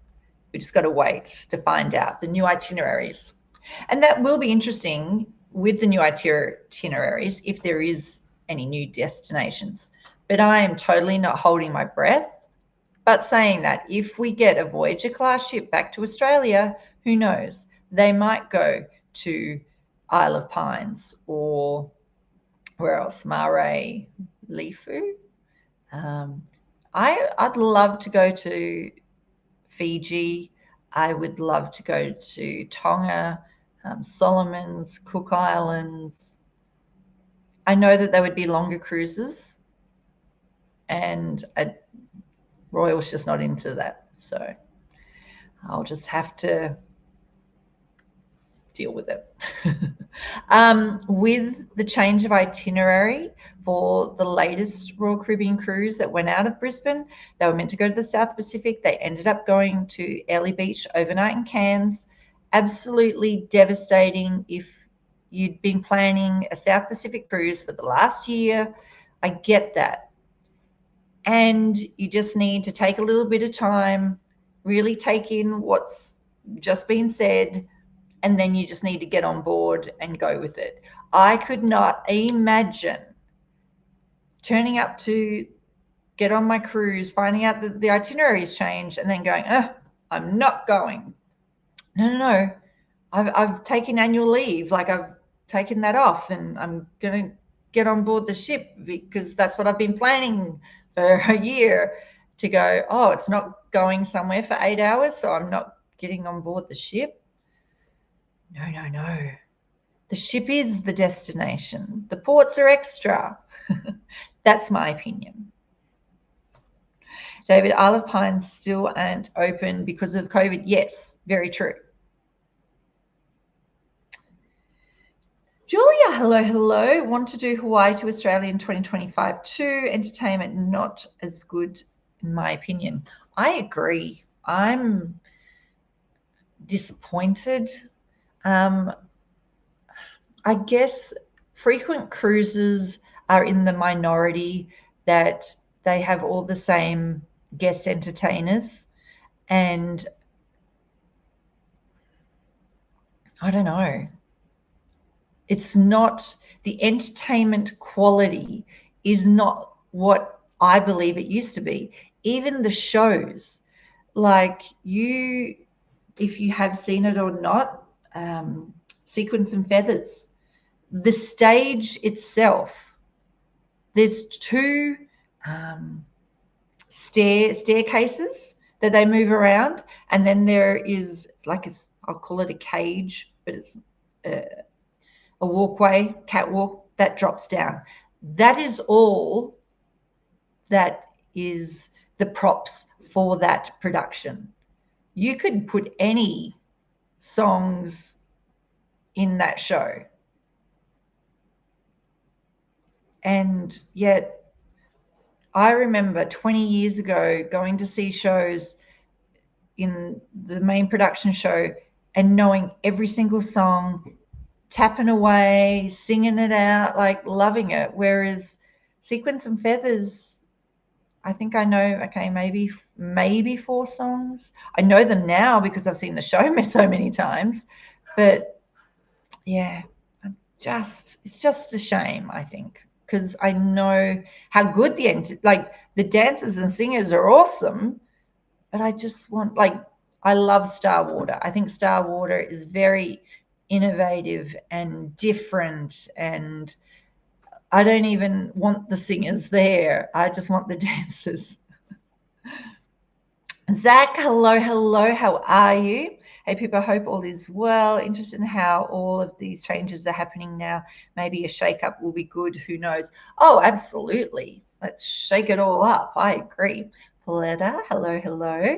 We just got to wait to find out the new itineraries. And that will be interesting with the new itineraries if there is any new destinations. But I am totally not holding my breath. But saying that, if we get a Voyager class ship back to Australia, who knows? They might go to Isle of Pines or where else? Mare Lifu. I'd love to go to Fiji. I would love to go to Tonga, Solomons, Cook Islands. I know that there would be longer cruises, and Royal's just not into that. So I'll just have to deal with it. With the change of itinerary for the latest Royal Caribbean cruise that went out of Brisbane, they were meant to go to the South Pacific. They ended up going to Airlie Beach overnight in Cairns. Absolutely devastating. If you'd been planning a South Pacific cruise for the last year, I get that. And you just need to take a little bit of time, really take in what's just been said, and then you just need to get on board and go with it. I could not imagine turning up to get on my cruise, finding out that the itinerary's changed, and then going, I'm not going. No. I've taken annual leave. Like, I've taken that off, and I'm going to get on board the ship because that's what I've been planning for a year, to go, oh, it's not going somewhere for 8 hours, so I'm not getting on board the ship. No. The ship is the destination. The ports are extra. That's my opinion. David, Isle of Pines still aren't open because of COVID. Yes, very true. Julia, hello, hello. Want to do Hawaii to Australia in 2025 too. Entertainment not as good, in my opinion. I agree. I'm disappointed. I guess frequent cruises are in the minority that they have all the same guest entertainers, and I don't know. It's not, the entertainment quality is not what I believe it used to be. Even the shows, like if you have seen it or not, Sequins and Feathers, the stage itself, there's two staircases that they move around, and then there is, it's like I'll call it a cage, but it's a walkway, catwalk that drops down. That is all that is the props for that production. You could put any songs in that show, and yet I remember 20 years ago going to see shows in the main production show and knowing every single song, tapping away, singing it out, like loving it. Whereas Sequins and Feathers, I think I know, okay, maybe 4 songs. I know them now because I've seen the show so many times. But yeah, it's just a shame, I think, because I know how good the dancers and singers are awesome, but I just want, I love Starwater. I think Starwater is very innovative and different, and I don't even want the singers there. I just want the dancers. Zach, hello, hello. How are you? Hey, people, I hope all is well. Interested in how all of these changes are happening now. Maybe a shake-up will be good. Who knows? Oh, absolutely. Let's shake it all up. I agree. Pauletta, hello, hello.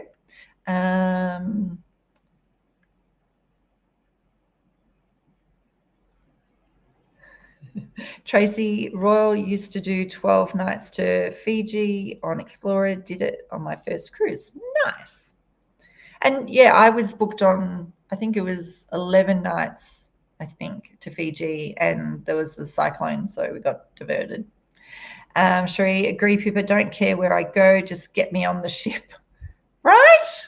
Tracy Royal used to do 12 nights to Fiji on Explorer. Did it on my first cruise. Nice. And yeah, I was booked on, I think it was 11 nights, I think, to Fiji, and there was a cyclone, so we got diverted. Sheree, agree, people, don't care where I go, just get me on the ship. Right?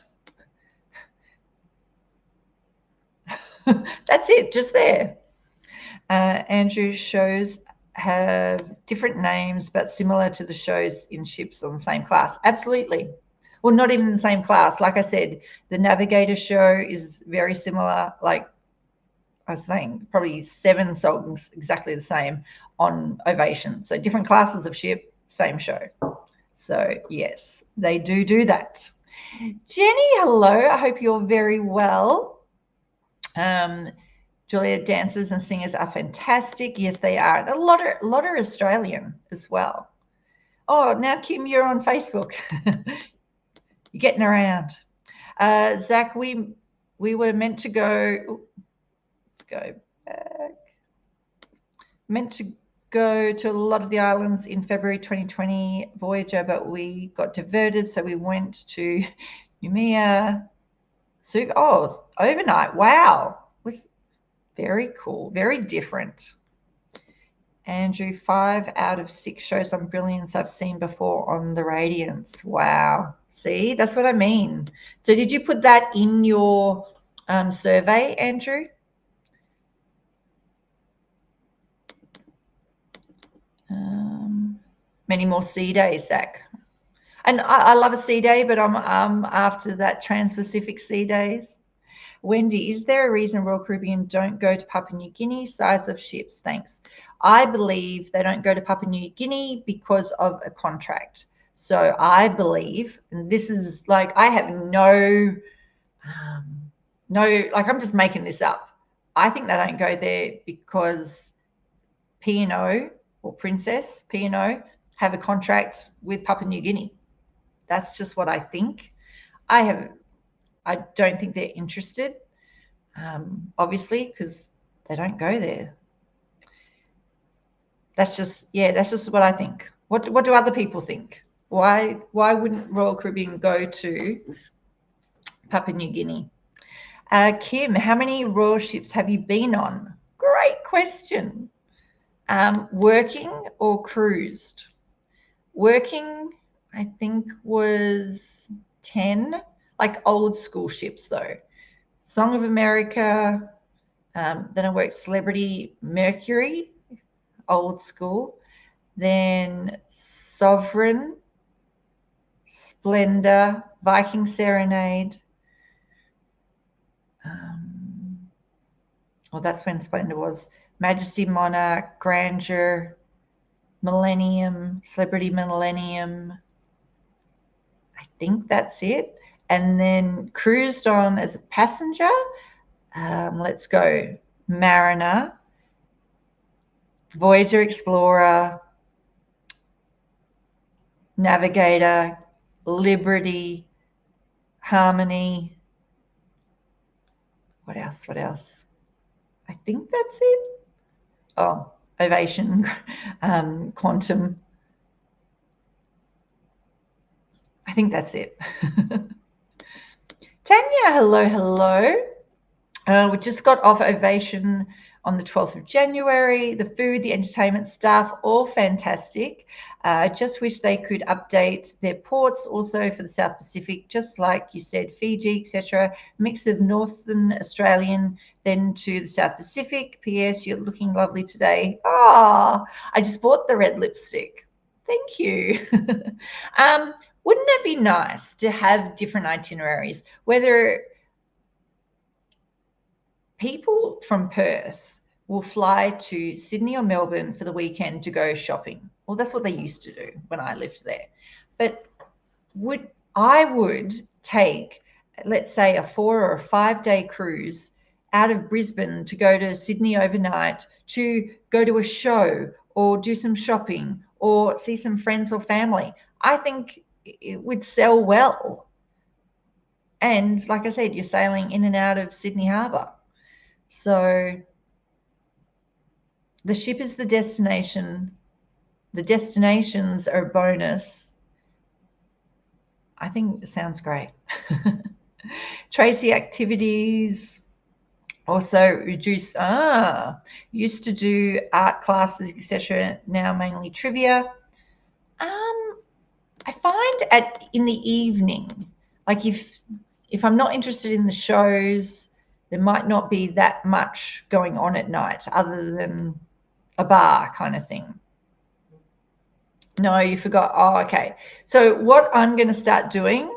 That's it, just there. Andrew, shows have different names, but similar to the shows in ships on the same class. Absolutely. Well, not even the same class. Like I said, the Navigator show is very similar. Like I was saying, probably 7 songs exactly the same on Ovation. So different classes of ship, same show. So yes, they do that. Jenny, hello. I hope you're very well. Julia, dancers and singers are fantastic. Yes, they are. A lot are Australian as well. Oh, now Kim, you're on Facebook. You're getting around. Zach, we were meant to go. Let's go back. Meant to go to a lot of the islands in February 2020 Voyager, but we got diverted, so we went to Noumea. Oh, overnight. Wow, was very cool, very different. Andrew, 5 out of 6 shows on Brilliance I've seen before on the Radiance. Wow. See, that's what I mean. So did you put that in your survey, Andrew? Many more sea days, Zach. And I love a sea day, but I'm after that Trans-Pacific sea days. Wendy, is there a reason Royal Caribbean don't go to Papua New Guinea? Size of ships, thanks. I believe they don't go to Papua New Guinea because of a contract. So I believe, and this is like, I have no, like I'm just making this up. I think they don't go there because P&O or Princess P&O have a contract with Papua New Guinea. That's just what I think. I don't think they're interested, obviously, because they don't go there. That's just what I think. What do other people think? Why wouldn't Royal Caribbean go to Papua New Guinea? Kim, how many royal ships have you been on? Great question. Working or cruised? Working, I think, was 10, like old school ships though. Song of America, then I worked Celebrity Mercury, old school, then Sovereign, Splendor, Viking Serenade. That's when Splendor was. Majesty Monarch, Grandeur, Millennium, Celebrity Millennium. I think that's it. And then cruised on as a passenger. Let's go. Mariner, Voyager Explorer, Navigator, Liberty, Harmony. What else? I think that's it. Oh, Ovation, Quantum. I think that's it. Tanya, hello. We just got off Ovation on the 12th of January. The food, the entertainment staff, all fantastic. I just wish they could update their ports also for the South Pacific, just like you said, Fiji, etc. Mix of Northern Australian, then to the South Pacific. P.S. You're looking lovely today. I just bought the red lipstick. Thank you. Wouldn't it be nice to have different itineraries, whether people from Perth will fly to Sydney or Melbourne for the weekend to go shopping? Well, that's what they used to do when I lived there. But I would take, let's say, a 4 or a 5 day cruise out of Brisbane to go to Sydney overnight, to go to a show or do some shopping or see some friends or family. I think it would sell well. And like I said, you're sailing in and out of Sydney Harbour. So the ship is the destination. The destinations are a bonus. I think it sounds great. Tracy, activities also reduce. Used to do art classes, etc. Now mainly trivia. I find in the evening, like if I'm not interested in the shows, there might not be that much going on at night other than a bar kind of thing. No, you forgot. Oh, okay. So what I'm going to start doing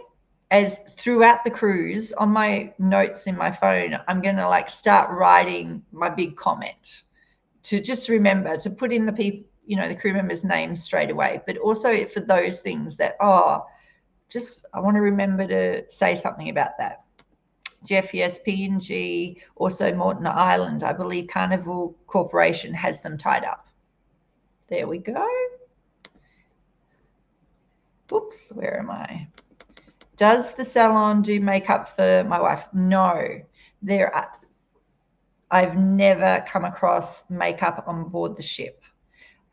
is throughout the cruise on my notes in my phone, I'm going to start writing my big comment to just remember to put in the people, the crew members' names straight away, but also for those things that, I want to remember to say something about that. Jeff, yes, PNG, also Moreton Island. I believe Carnival Corporation has them tied up. There we go. Oops, where am I? Does the salon do makeup for my wife? No. I've never come across makeup on board the ship.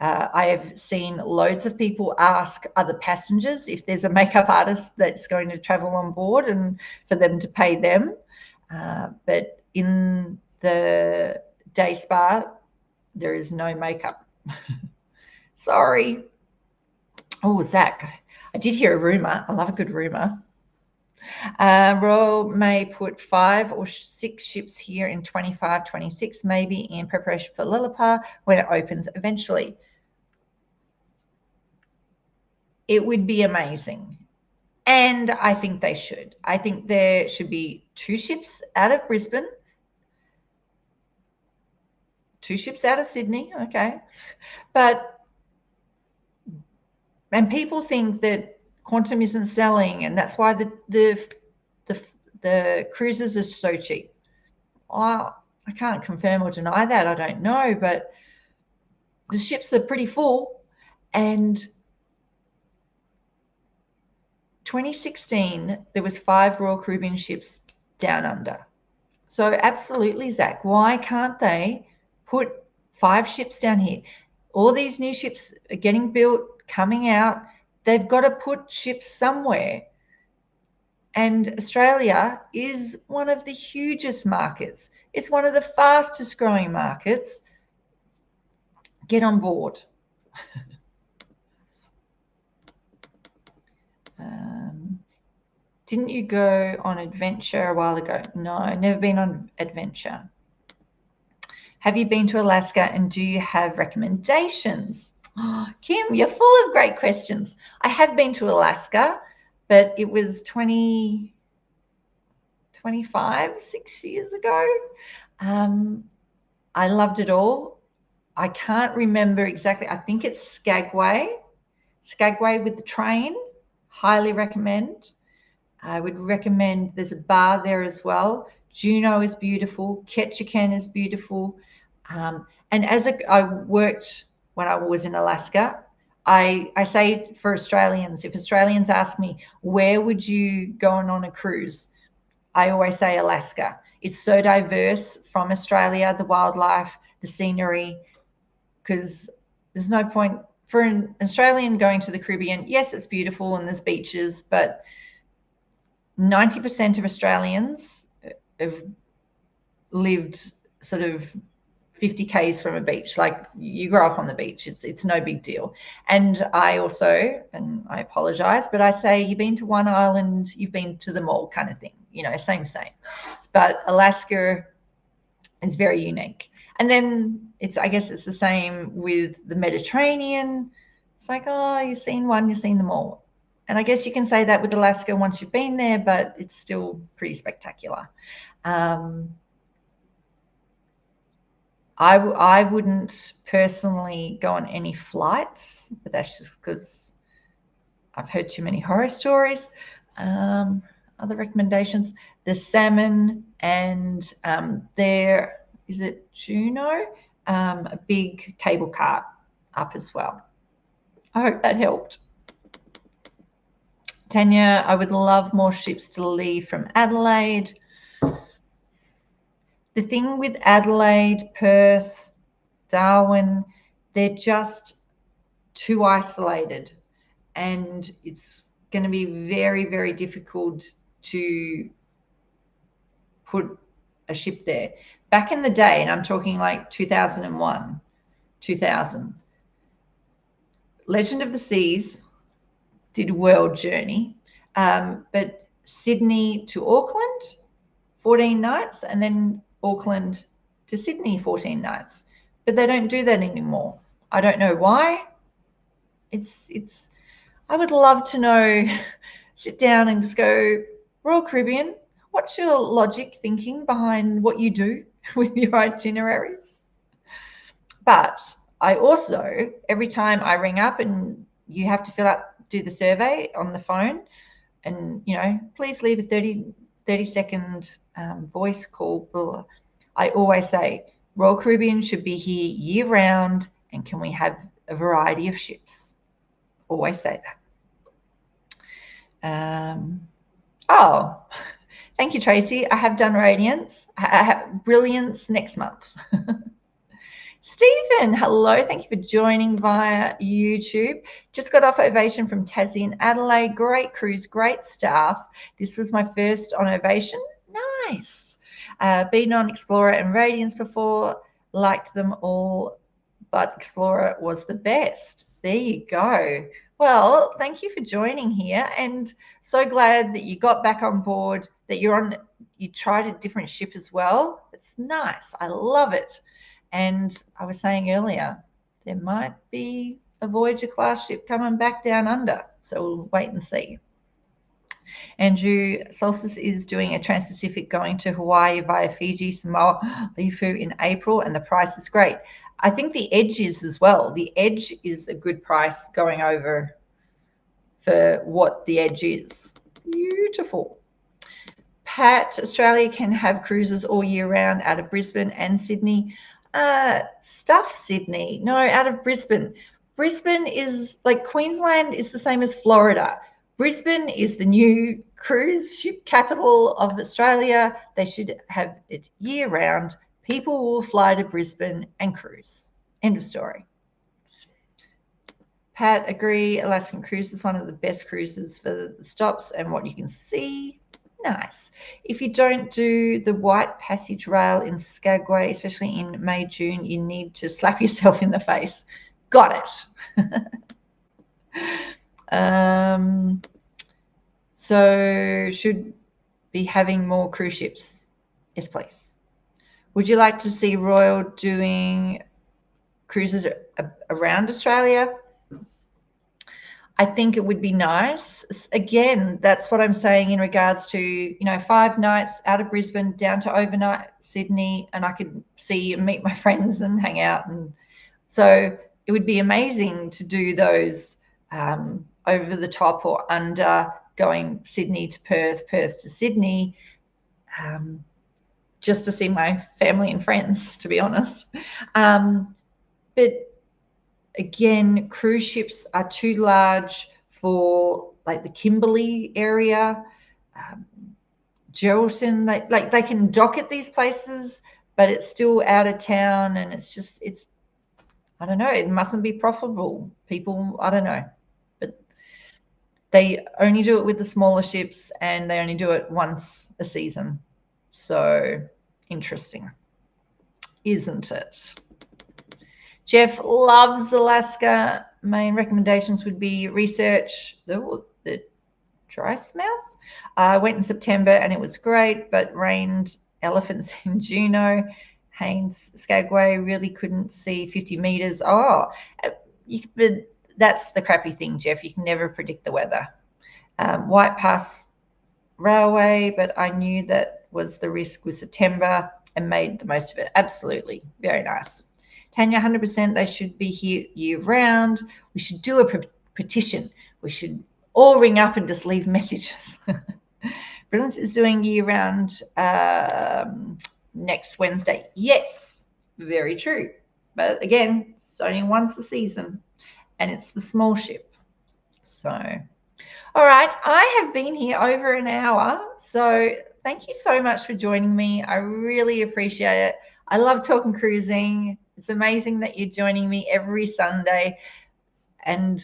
I have seen loads of people ask other passengers if there's a makeup artist that's going to travel on board and for them to pay them. But in the day spa, there is no makeup. Sorry. Oh, Zach, I did hear a rumor. I love a good rumor. Royal may put 5 or 6 ships here in 25, 26, maybe in preparation for Lilliput when it opens eventually. It would be amazing. And I think they should. I think there should be 2 ships out of Brisbane, 2 ships out of Sydney, okay. And people think that Quantum isn't selling, and that's why the cruises are so cheap. I can't confirm or deny that. I don't know, but the ships are pretty full, and 2016, there was 5 Royal Caribbean ships down under. So absolutely, Zach, why can't they put 5 ships down here? All these new ships are getting built, coming out. They've got to put ships somewhere. And Australia is one of the hugest markets. It's one of the fastest growing markets. Get on board. Didn't you go on adventure a while ago? No, never been on adventure. Have you been to Alaska and do you have recommendations? Oh, Kim, you're full of great questions. I have been to Alaska, but it was 6 years ago. I loved it all. I can't remember exactly. I think it's Skagway with the train. Highly recommend. I would recommend, there's a bar there as well. Juneau is beautiful. Ketchikan is beautiful. And as I worked when I was in Alaska, I say for Australians, if Australians ask me, where would you go on a cruise? I always say Alaska. It's so diverse from Australia, the wildlife, the scenery, because there's no point for an Australian going to the Caribbean. Yes, it's beautiful and there's beaches, but 90% of Australians have lived sort of 50 k's from a beach. Like, you grow up on the beach, it's no big deal. And I also, and I apologize, but I say you've been to one island, you've been to them all, kind of thing, you know, same. But Alaska is very unique. And then I guess it's the same with the Mediterranean. It's like, oh, you've seen one, you've seen them all. And I guess you can say that with Alaska once you've been there, but it's still pretty spectacular. I wouldn't personally go on any flights, but that's just because I've heard too many horror stories. Other recommendations, the salmon, and there, is it Juneau? A big cable car up as well. I hope that helped. Tanya, I would love more ships to leave from Adelaide. The thing with Adelaide, Perth, Darwin, they're just too isolated, and it's going to be very, very difficult to put a ship there. Back in the day, and I'm talking like 2001, 2000, Legend of the Seas did a world journey, but Sydney to Auckland, 14 nights, and then Auckland to Sydney, 14 nights. But they don't do that anymore. I don't know why. I would love to know, sit down and just go, Royal Caribbean, what's your logic thinking behind what you do with your itineraries? But I also, every time I ring up and you have to do the survey on the phone, and, you know, please leave a 30-second voice call. I always say, Royal Caribbean should be here year round, and can we have a variety of ships? Always say that. Oh, thank you, Tracy. I have done Radiance. I have Brilliance next month. Stephen, hello. Thank you for joining via YouTube. Just got off Ovation from Tassie and Adelaide. Great cruise, great staff. This was my first on Ovation. Nice. Been on Explorer and Radiance before. Liked them all, but Explorer was the best. There you go. Well, thank you for joining here, and so glad that you got back on board, that you tried a different ship as well. It's nice. I love it. And I was saying earlier, there might be a Voyager class ship coming back down under. So we'll wait and see. Andrew, Solstice is doing a Trans-Pacific going to Hawaii via Fiji, Samoa, Lifu in April, and the price is great. I think the Edge is as well. The Edge is a good price going over for what the Edge is. Beautiful. Pat, Australia can have cruises all year round out of Brisbane and Sydney. Stuff Sydney. No, out of Brisbane. Brisbane is like, Queensland is the same as Florida. Brisbane is the new cruise ship capital of Australia. They should have it year round. People will fly to Brisbane and cruise. End of story. Pat, agree. Alaskan Cruise is one of the best cruises for the stops and what you can see. Nice. If you don't do the White Passage Rail in Skagway, especially in May, June, you need to slap yourself in the face. Got it. So should be having more cruise ships. Yes, please. Would you like to see Royal doing cruises around Australia? I think it would be nice. Again, that's what I'm saying in regards to, 5 nights out of Brisbane down to overnight Sydney, and I could see and meet my friends and hang out. And so it would be amazing to do those over the top or under, going Sydney to Perth, Perth to Sydney, just to see my family and friends, to be honest. But again, cruise ships are too large for like the Kimberley area, Geraldton. They can dock at these places, but it's still out of town, and it's I don't know. It mustn't be profitable. People, I don't know, but they only do it with the smaller ships, and they only do it once a season. So interesting, isn't it? Jeff loves Alaska. Main recommendations would be research the dry mouth. I went in September and it was great, but rained elephants in Juneau. Haines Skagway really couldn't see 50 meters. But that's the crappy thing, Jeff. You can never predict the weather. White Pass Railway, but I knew that was the risk with September and made the most of it. Absolutely. Very nice. Tanya, 100%, they should be here year round. We should do a petition. We should all ring up and just leave messages. Brilliance is doing year round next Wednesday. Yes, very true. But again, it's only once a season, and it's the small ship. So, all right, I have been here over an hour. So thank you so much for joining me. I really appreciate it. I love talking cruising. It's amazing that you're joining me every Sunday. And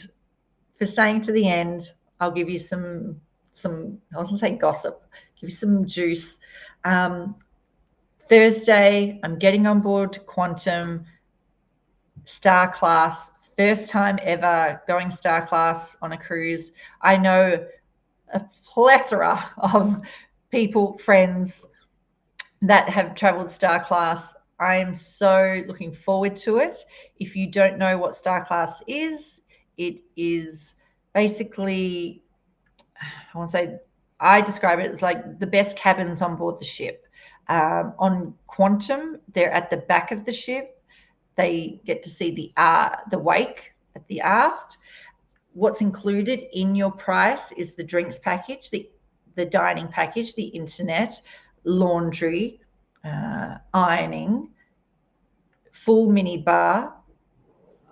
for staying to the end, I'll give you some I was going to say gossip, give you some juice. Thursday, I'm getting on board Quantum Star Class. First time ever going Star Class on a cruise. I know a plethora of people, friends that have traveled Star Class. I am so looking forward to it. If you don't know what Star Class is, it is basically, I describe it as like the best cabins on board the ship. On Quantum, they're at the back of the ship. They get to see the wake at the aft. What's included in your price is the drinks package, the dining package, the internet, laundry, ironing, full mini bar,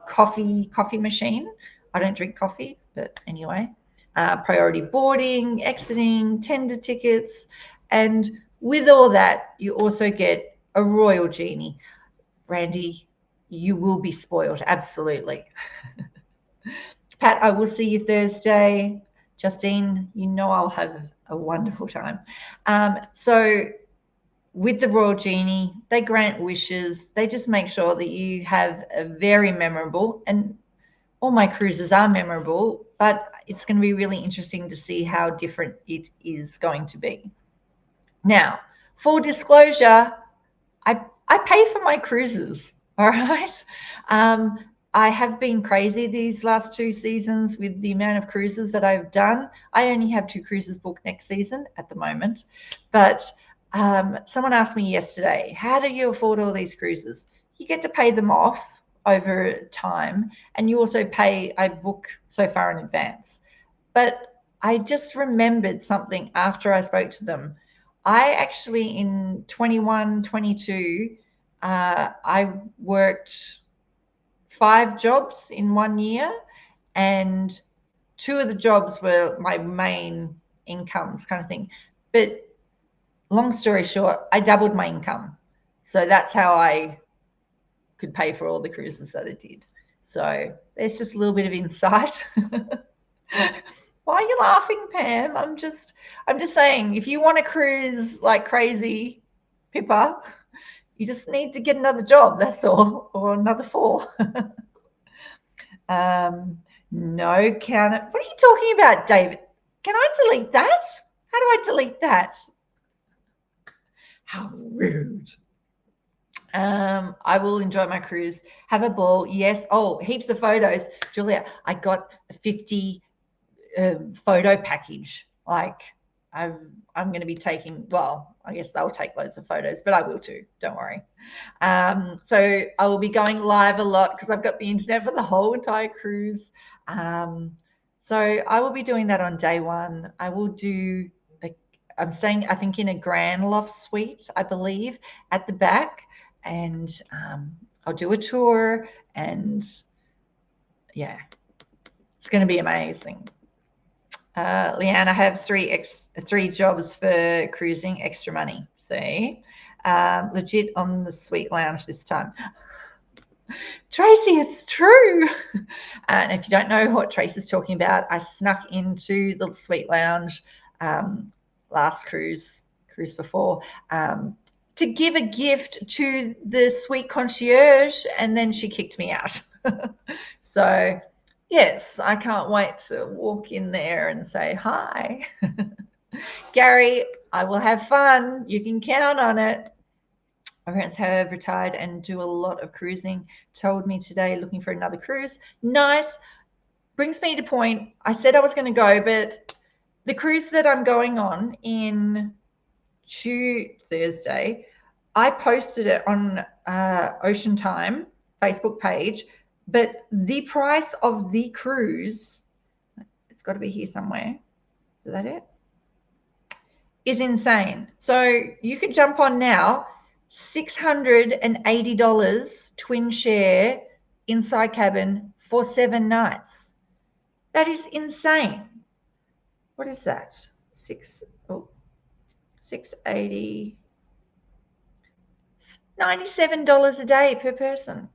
coffee machine. I don't drink coffee, but anyway, priority boarding, exiting, tender tickets, and with all that, you also get a Royal Genie. Randy, you will be spoiled, absolutely. Pat, I will see you Thursday. Justine, I'll have a wonderful time. So with the Royal Genie, they grant wishes. They just make sure that you have a very memorable, and all my cruises are memorable, but it's going to be really interesting to see how different it is going to be. Now, full disclosure, I pay for my cruises, all right? I have been crazy these last 2 seasons with the amount of cruises that I've done. I only have 2 cruises booked next season at the moment. But someone asked me yesterday, how do you afford all these cruises? You get to pay them off over time, and you also I book so far in advance. But I just remembered something after I spoke to them. I actually, in 21, 22, I worked 5 jobs in 1 year, and two of the jobs were my main incomes kind of thing. But long story short, I doubled my income. So that's how I could pay for all the cruises that I did. So there's just a little bit of insight. Why are you laughing, Pam? I'm just saying, if you want to cruise like crazy, Pippa, you just need to get another job, that's all, or another 4. No counter. What are you talking about, David? Can I delete that? How do I delete that? How rude. I will enjoy my cruise. Have a ball. Yes. Oh, heaps of photos. Julia, I got a 50 photo package. Like I'm going to be taking, well, I guess they'll take loads of photos, but I will too. Don't worry. So I will be going live a lot because I've got the internet for the whole entire cruise. So I will be doing that on day 1. I will do, I'm staying, I think, in a Grand Loft suite, I believe, at the back. And I'll do a tour, and yeah, it's going to be amazing. Leanne, I have 3 jobs for cruising, extra money. See, legit on the suite lounge this time. Tracy, it's true. And if you don't know what Tracy's talking about, I snuck into the suite lounge last cruise before to give a gift to the suite concierge, and then she kicked me out. So yes, I can't wait to walk in there and say hi. Gary, I will have fun. You can count on it. My parents have retired and do a lot of cruising. Told me today, looking for another cruise. Nice. Brings me to point. I said I was going to go, but the cruise that I'm going on in Thursday, I posted it on Ocean Time Facebook page, but the price of the cruise, it's got to be here somewhere. Is that it? Is insane. So you could jump on now. $680 twin share inside cabin for 7 nights. That is insane. What is that? 680, $97 a day per person.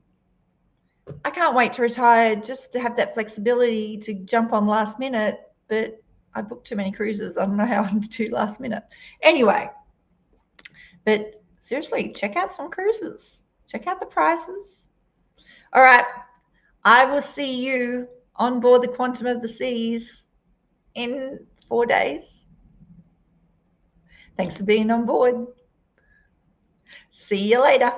I can't wait to retire just to have that flexibility to jump on last minute, but I booked too many cruises. I don't know how to do last minute. Anyway, but seriously, check out some cruises. Check out the prices. All right. I will see you on board the Quantum of the Seas in 4 days. Thanks for being on board. See you later.